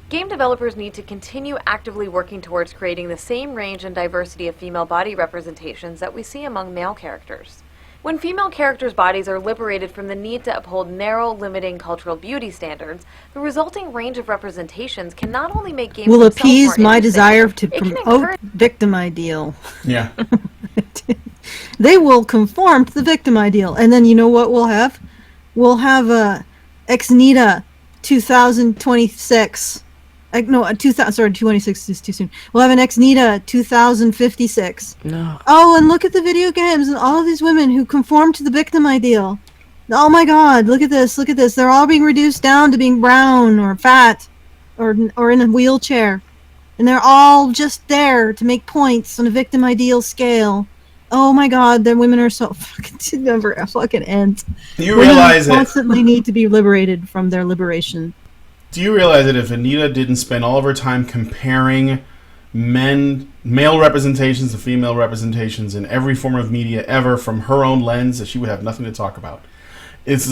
Game developers need to continue actively working towards creating the same range and diversity of female body representations that we see among male characters. When female characters' bodies are liberated from the need to uphold narrow, limiting cultural beauty standards, the resulting range of representations can not only make games will themselves appease more my interesting, desire to it can promote encourage victim ideal. Yeah. They will conform to the victim ideal, and then you know what we'll have? We'll have a Exnita 2026. 2026 is too soon. We'll have an Exnita 2056. No. Oh, and look at the video games and all of these women who conform to the victim ideal. Oh my God! Look at this! Look at this! They're all being reduced down to being brown or fat, or in a wheelchair, and they're all just there to make points on a victim ideal scale. Oh my God! The women are so fucking never fucking end. You realize women constantly need to be liberated from their liberation. Do you realize that if Anita didn't spend all of her time comparing male representations to female representations in every form of media ever from her own lens, that she would have nothing to talk about? It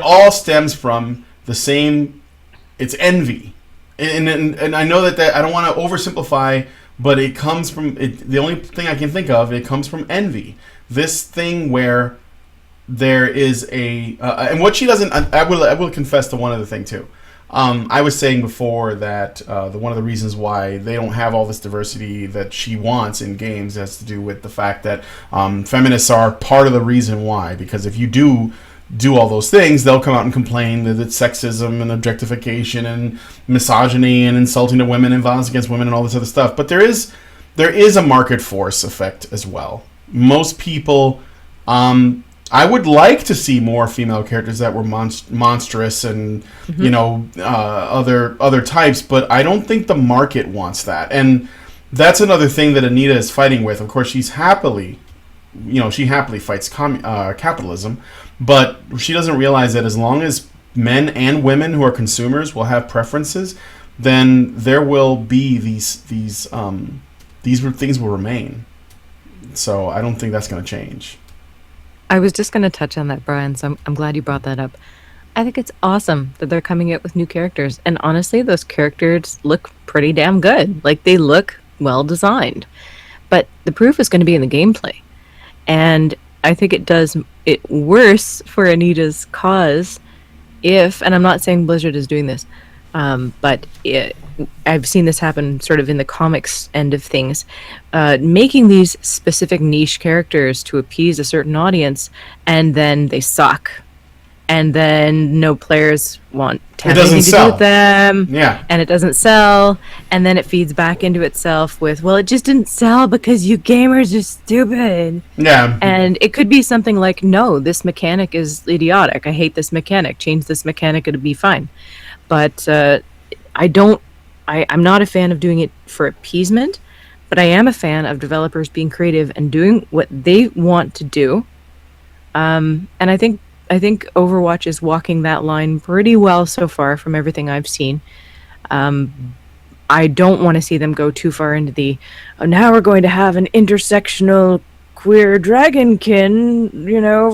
all stems from the same. It's envy, and I know that I don't want to oversimplify, but it comes from the only thing I can think of. It comes from envy. This thing where there is and what she doesn't. I will confess to one other thing too. I was saying before that one of the reasons why they don't have all this diversity that she wants in games has to do with the fact that feminists are part of the reason why. Because if you do all those things, they'll come out and complain that it's sexism and objectification and misogyny and insulting to women and violence against women and all this other stuff. But there is a market force effect as well. Most people, I would like to see more female characters that were monstrous and other types, but I don't think the market wants that. And that's another thing that Anita is fighting with. Of course, she happily fights capitalism, but she doesn't realize that as long as men and women who are consumers will have preferences, then there will be these things will remain. So I don't think that's going to change. I was just going to touch on that, Brian, so I'm glad you brought that up. I think it's awesome that they're coming out with new characters. And honestly, those characters look pretty damn good. Like, they look well designed. But the proof is going to be in the gameplay. And I think it does it worse for Anita's cause if, and I'm not saying Blizzard is doing this, but I've seen this happen sort of in the comics end of things, making these specific niche characters to appease a certain audience, and then they suck. And then no players want to have anything to do with them. Yeah. And it doesn't sell. And then it feeds back into itself with, well, it just didn't sell because you gamers are stupid. Yeah. And it could be something like, no, this mechanic is idiotic. I hate this mechanic. Change this mechanic, it'll be fine. But I'm not a fan of doing it for appeasement, but I am a fan of developers being creative and doing what they want to do. And I think Overwatch is walking that line pretty well so far from everything I've seen. I don't want to see them go too far into now we're going to have an intersectional queer dragonkin,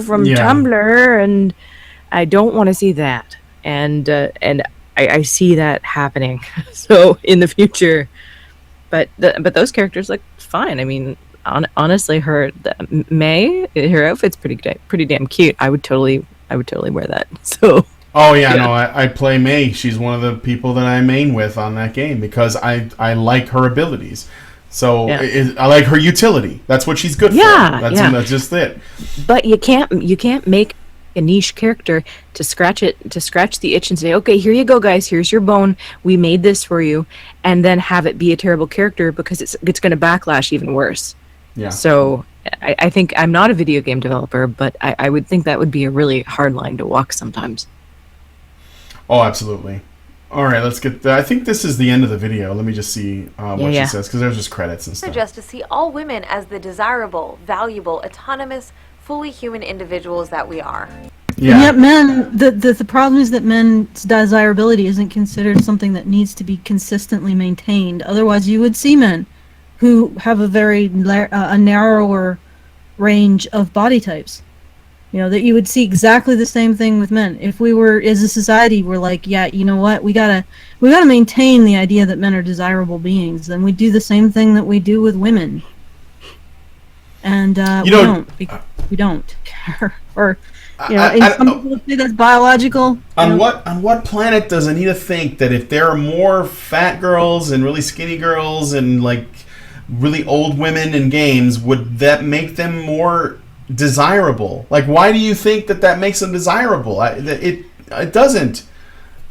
from Tumblr, and I don't want to see that. And I see that happening. So in the future, but those characters look fine. I mean, honestly, May, her outfit's pretty damn cute. I would totally wear that. So. Oh yeah, no, I play May. She's one of the people that I main with on that game because I like her abilities. So I like her utility. That's what she's good for. That's just it. But you can't make a niche character to scratch the itch and say, okay, here you go, guys, here's your bone, we made this for you, and then have it be a terrible character because it's going to backlash even worse. Yeah. So I think, I'm not a video game developer, but I would think that would be a really hard line to walk sometimes. Oh, absolutely. All right, let's get I think this is the end of the video. Let me just see what she says, because there's just credits and stuff. Just to see all women as the desirable, valuable, autonomous, fully human individuals that we are. Yeah. And yet men, the problem is that men's desirability isn't considered something that needs to be consistently maintained. Otherwise, you would see men who have a very a narrower range of body types. That you would see exactly the same thing with men. If we were, as a society, we're like, yeah, you know what, we gotta maintain the idea that men are desirable beings, then we do the same thing that we do with women. And we don't care. Or some people say that's biological. On what planet does Anita think that if there are more fat girls and really skinny girls and like really old women in games, would that make them more desirable? Like, why do you think that makes them desirable? It doesn't.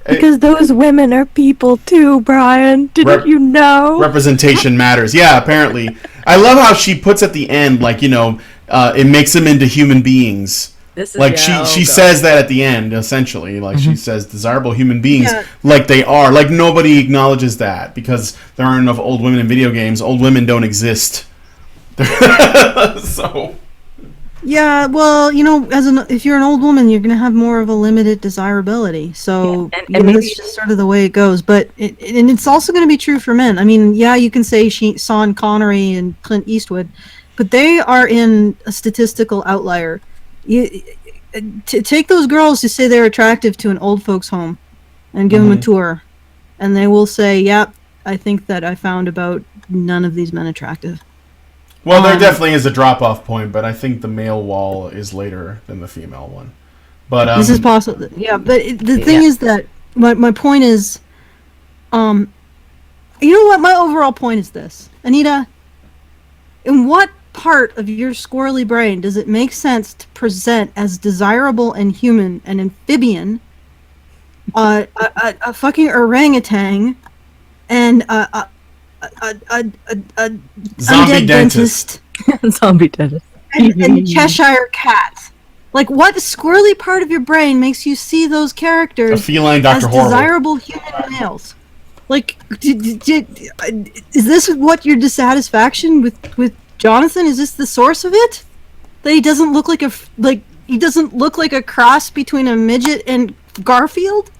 Because those women are people too, Brian. Didn't you know? Representation matters. Yeah, apparently. I love how she puts at the end, like, it makes them into human beings. Like, she says that at the end, essentially. Like, she says desirable human beings, like they are. Like, nobody acknowledges that because there aren't enough old women in video games. Old women don't exist. So... Yeah, well, if you're an old woman, you're going to have more of a limited desirability. So and that's just sort of the way it goes. But it's also going to be true for men. I mean, yeah, you can say Sean Connery and Clint Eastwood, but they are in a statistical outlier. Take those girls who say they're attractive to an old folks' home and give them a tour, and they will say, "Yep, I think that I found about none of these men attractive." Well, there definitely is a drop-off point, but I think the male wall is later than the female one. But this is possible. Yeah, but the thing is that my point is, you know what? My overall point is this, Anita. In what part of your squirrely brain does it make sense to present as desirable and human an amphibian, a fucking orangutan, and a zombie undead dentist, zombie dentist, and a Cheshire cat? Like, what squirrely part of your brain makes you see those characters a feline as Dr. Horrible. desirable human males? Like, is this what your dissatisfaction with Jonathan? Is this the source of it? That he doesn't look like he doesn't look like a cross between a midget and Garfield?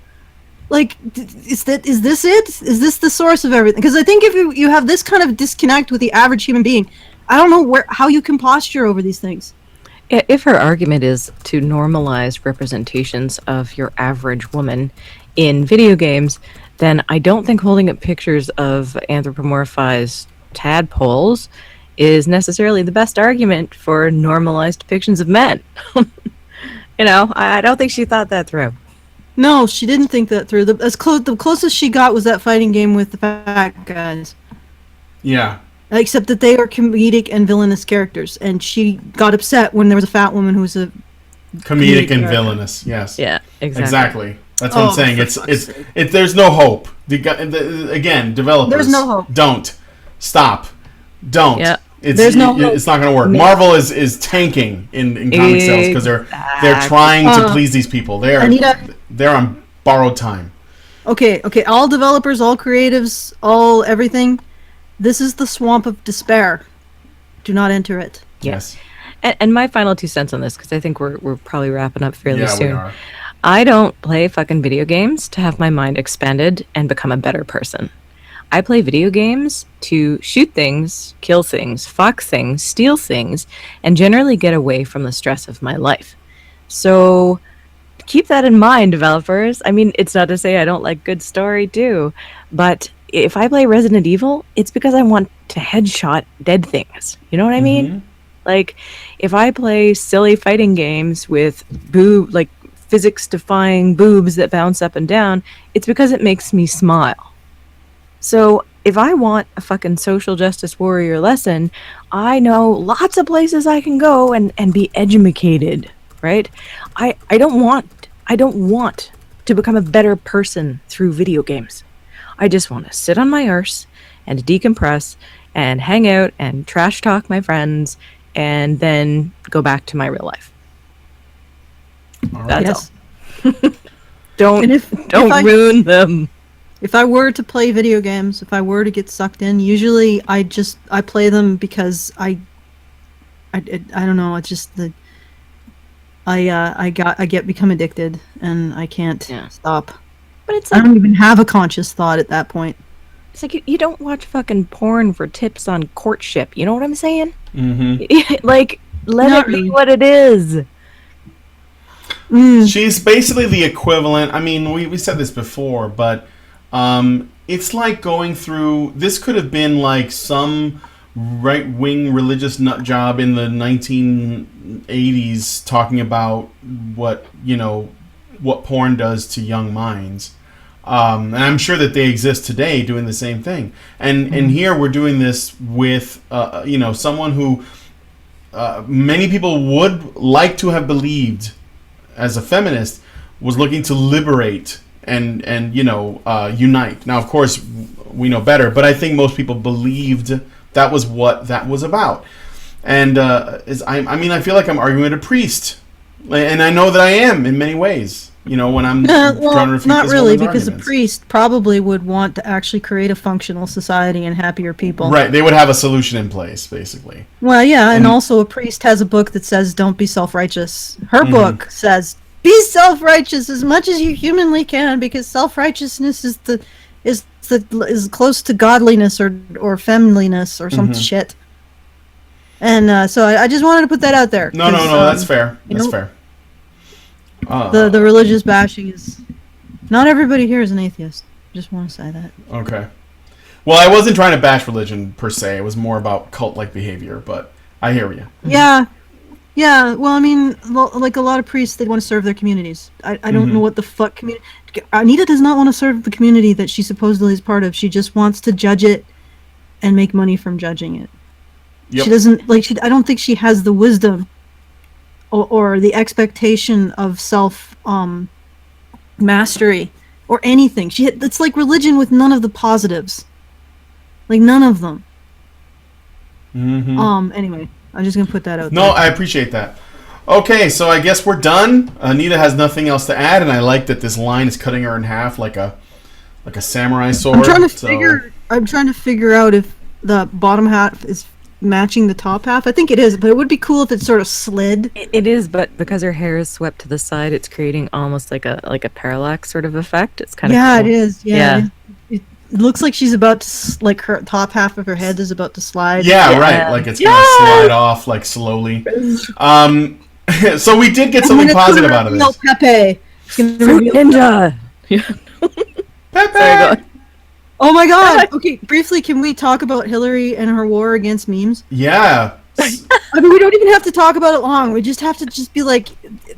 Like, is this it? Is this the source of everything? Because I think if you have this kind of disconnect with the average human being, I don't know how you can posture over these things. If her argument is to normalize representations of your average woman in video games, then I don't think holding up pictures of anthropomorphized tadpoles is necessarily the best argument for normalized depictions of men. I don't think she thought that through. No, she didn't think that through. The closest she got was that fighting game with the fat guys. Yeah. Except that they are comedic and villainous characters, and she got upset when there was a fat woman who was a comedic and villainous. Yes. Yeah. Exactly. That's what I'm saying. It's there's no hope. Again, developers. There's no hope. Don't stop. Don't. Yeah. There's no hope. It's not going to work. No. Marvel is tanking in comic sales because they're trying to please these people. They're on borrowed time. Okay. All developers, all creatives, all everything. This is the swamp of despair. Do not enter it. Yes. And my final 2 cents on this, because I think we're probably wrapping up fairly soon. We are. I don't play fucking video games to have my mind expanded and become a better person. I play video games to shoot things, kill things, fuck things, steal things, and generally get away from the stress of my life. So keep that in mind, developers. I mean, it's not to say I don't like good story too, but if I play Resident Evil, it's because I want to headshot dead things. You know what I mean? Like, if I play silly fighting games with physics-defying boobs that bounce up and down, it's because it makes me smile. So if I want a fucking social justice warrior lesson, I know lots of places I can go and be educated, right? I don't want to become a better person through video games. I just want to sit on my arse and decompress and hang out and trash talk my friends and then go back to my real life. That's all. Don't ruin them. If I were to play video games, if I were to get sucked in, usually I play them because I don't know, it's just that I become addicted and I can't stop. But it's I don't even have a conscious thought at that point. It's like you don't watch fucking porn for tips on courtship. You know what I'm saying? Mm-hmm. Like, let it be what it is. She's basically the equivalent. I mean, we said this before, but it's like going through. This could have been like some right-wing religious nut job in the 1980s talking about what porn does to young minds. And I'm sure that they exist today doing the same thing. And here we're doing this with someone who many people would like to have believed as a feminist was looking to liberate and unite. Now, of course, we know better, but I think most people believed that was what that was about. And I feel like I'm arguing with a priest, and I know that I am in many ways. When I'm trying to refute not this really, woman's because arguments. a priest probably would want to actually create a functional society and happier people. Right, they would have a solution in place, basically. Well, yeah, and also a priest has a book that says don't be self-righteous. Her book says be self-righteous as much as you humanly can, because self-righteousness is close to godliness or femininess or some shit. And so I just wanted to put that out there. No, that's fair. That's fair. The religious bashing is... Not everybody here is an atheist. Just want to say that. Okay. Well, I wasn't trying to bash religion, per se. It was more about cult-like behavior, but I hear you. Yeah. Yeah, well, I mean, like a lot of priests, they want to serve their communities. I don't know what the fuck community. Anita does not want to serve the community that she supposedly is part of. She just wants to judge it and make money from judging it. Yep. She doesn't like. I don't think she has the wisdom or the expectation of self mastery or anything. It's like religion with none of the positives. Like none of them. Anyway, I'm just gonna put that out there. No, I appreciate that. Okay, so I guess we're done. Anita has nothing else to add, and I like that this line is cutting her in half like a samurai sword. I'm trying to figure out if the bottom half is matching the top half. I think it is, but it would be cool if it sort of slid. It is, but because her hair is swept to the side, it's creating almost like a parallax sort of effect. It's kind of cool. It is. Yeah. It looks like she's about to, like her top half of her head is about to slide. Yeah, right. Like it's gonna slide off like slowly. So we did get something positive out of this. Pepe. Fruit Ninja. Pepe. Oh my god! Okay, briefly, can we talk about Hillary and her war against memes? Yeah. I mean, we don't even have to talk about it long. We just have to be like,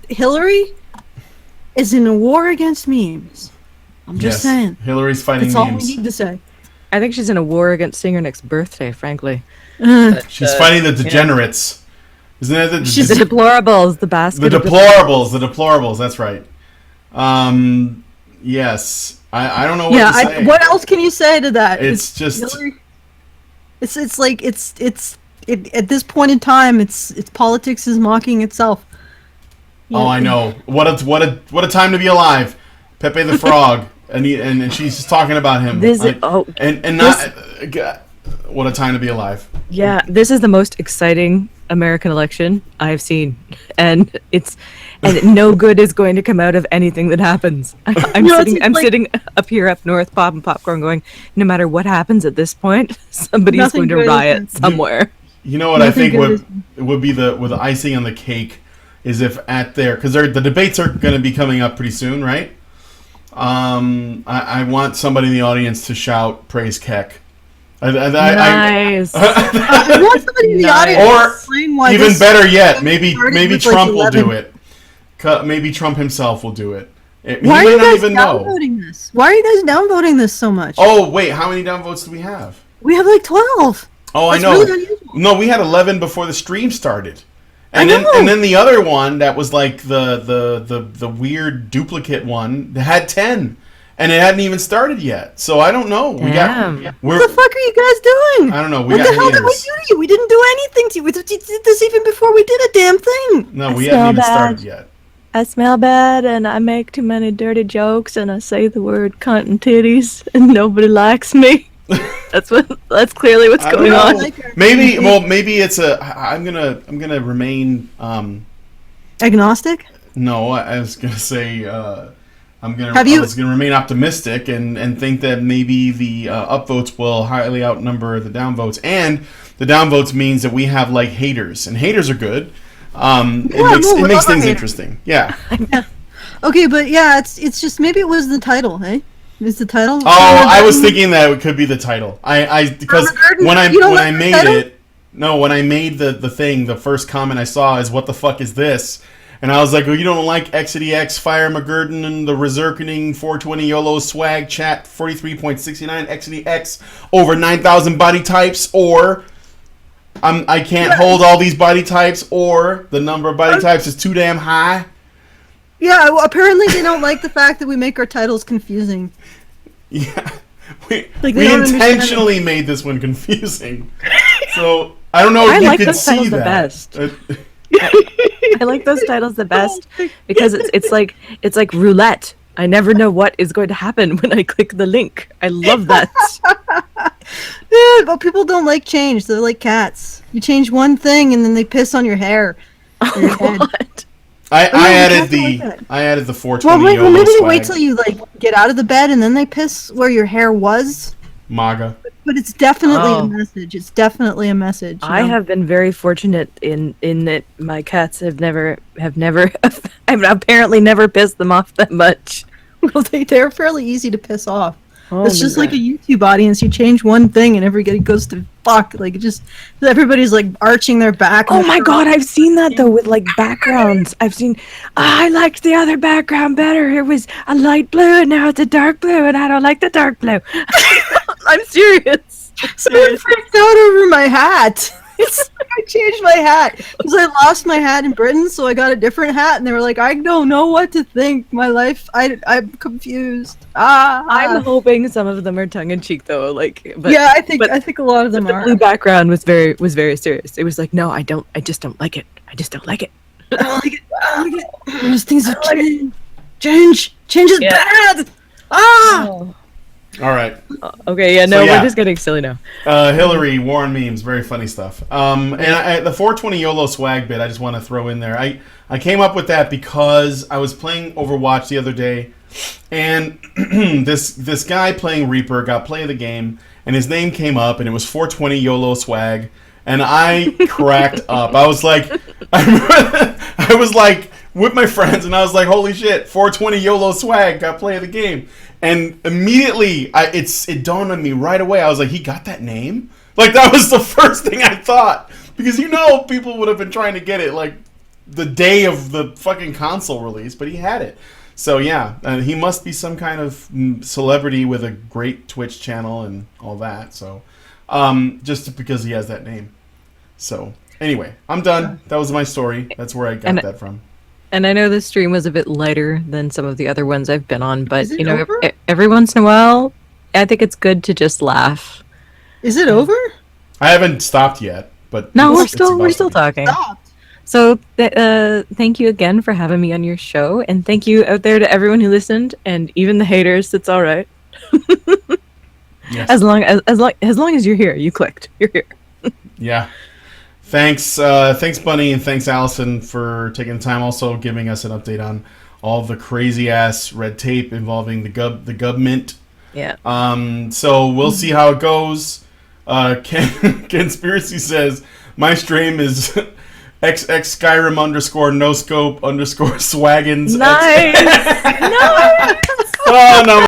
Hillary is in a war against memes. I'm just saying. Hillary's fighting memes. That's all we need to say. I think she's in a war against Singer Nick's birthday, frankly. She's fighting the degenerates. Isn't it she's the deplorables, the basket. The deplorables, that's right. Yes. I don't know what to say. What else can you say to that? It's just Hillary, it's like at this point in time it's politics is mocking itself. Oh, I know. What a time to be alive. Pepe the Frog and she's talking about him. What a time to be alive. Yeah, this is the most exciting American election I've seen, and no good is going to come out of anything that happens. I'm sitting up here up north, popping popcorn, going, no matter what happens at this point, somebody's going to riot somewhere. You know what I think would be the icing on the cake is if because the debates are going to be coming up pretty soon, right? I want somebody in the audience to shout praise Keck. Nice. I want somebody in the audience. Or even better yet, maybe Trump will do it. Maybe Trump himself will do it. Why are you guys downvoting this? Why are you guys downvoting this so much? Oh wait, how many downvotes do we have? We have like 12. Oh, I know. Really unusual. No, we had 11 before the stream started. And then the other one that was like the weird duplicate one had 10. And it hadn't even started yet, so I don't know. What the fuck are you guys doing? I don't know. What the hell did we do to you? We didn't do anything to you. We did this even before we did a damn thing. No, we hadn't even started yet. I smell bad, and I make too many dirty jokes, and I say the word cunt and titties, and nobody likes me. That's clearly what's going on. Maybe it's I'm gonna remain agnostic. No, I was gonna say. I was going to remain optimistic and think that maybe the upvotes will highly outnumber the downvotes, and the downvotes means that we have like haters, and haters are good. It makes things interesting. Yeah. Okay, but yeah, it's just maybe it was the title, hey? Is the title? Oh, I was thinking that it could be the title. Because when I made the thing, the first comment I saw is what the fuck is this? And I was like, well, you don't like XxFirermahgerdden and the Rezerkening 420 YOLOSWAG chat 43.69 XDX over 9,000 body types, or I can't hold all these body types, or the number of body types is too damn high. Yeah, well, apparently they don't like the fact that we make our titles confusing. Yeah, we intentionally made this one confusing. So I don't know if you could see that. Best. I like those titles the best because it's like roulette. I never know what is going to happen when I click the link. I love that. Yeah, but people don't like change. They're like cats. You change one thing and then they piss on your hair. Or your head. I added the 420 YOLO maybe swag. They wait till you like get out of the bed and then they piss where your hair was. MAGA. But it's definitely a message. It's definitely a message. I have been very fortunate in that my cats have never I've apparently never pissed them off that much. Well, they're fairly easy to piss off. Oh, It's just man. like a YouTube audience. You change one thing and everybody goes to fuck. Like, it just, everybody's like arching their back. Oh my god, I've seen that though with like backgrounds. I've seen, I liked the other background better. It was a light blue and now it's a dark blue and I don't like the dark blue. I'm serious. Someone freaked out over my hat. I changed my hat because I lost my hat in Britain, so I got a different hat, and they were like, "I don't know what to think. My life, I'm confused." I'm hoping some of them are tongue in cheek though. Like, but, yeah, I think a lot of them the are. blue background was very serious. It was like, no, I just don't like it. I just don't like it. I don't like it. I don't like it. Those things have changed. Change is bad. All right. Okay, yeah, no, we're just getting silly now. Hillary, Warren memes, very funny stuff. And the 420 YOLO swag bit, I just want to throw in there. I came up with that because I was playing Overwatch the other day, and this guy playing Reaper got play of the game, and his name came up, and it was 420 YOLO swag, and I cracked up. I was like, I was like with my friends, and I was like, holy shit, 420 YOLO swag got play of the game. And immediately, it dawned on me right away. I was like, he got that name? Like, that was the first thing I thought. Because people would have been trying to get it, like, the day of the fucking console release. But he had it. So, yeah. He must be some kind of celebrity with a great Twitch channel and all that. So, just because he has that name. So, anyway, I'm done. That was my story. That's where I got that from. And I know this stream was a bit lighter than some of the other ones I've been on, but Is it over? Every once in a while, I think it's good to just laugh. Is it over? I haven't stopped yet, but No, we're still talking. Stopped. So, thank you again for having me on your show, and thank you out there to everyone who listened, and even the haters. It's all right. Yes. As long as you're here, you clicked. You're here. Yeah. Thanks, Bunny, and thanks, Allison, for taking the time. Also, giving us an update on all the crazy ass red tape involving the government. Yeah. So we'll see how it goes. Conspiracy says my stream is XxSkyrim_NoScope_Swaggins. Nice. Nice. Oh no.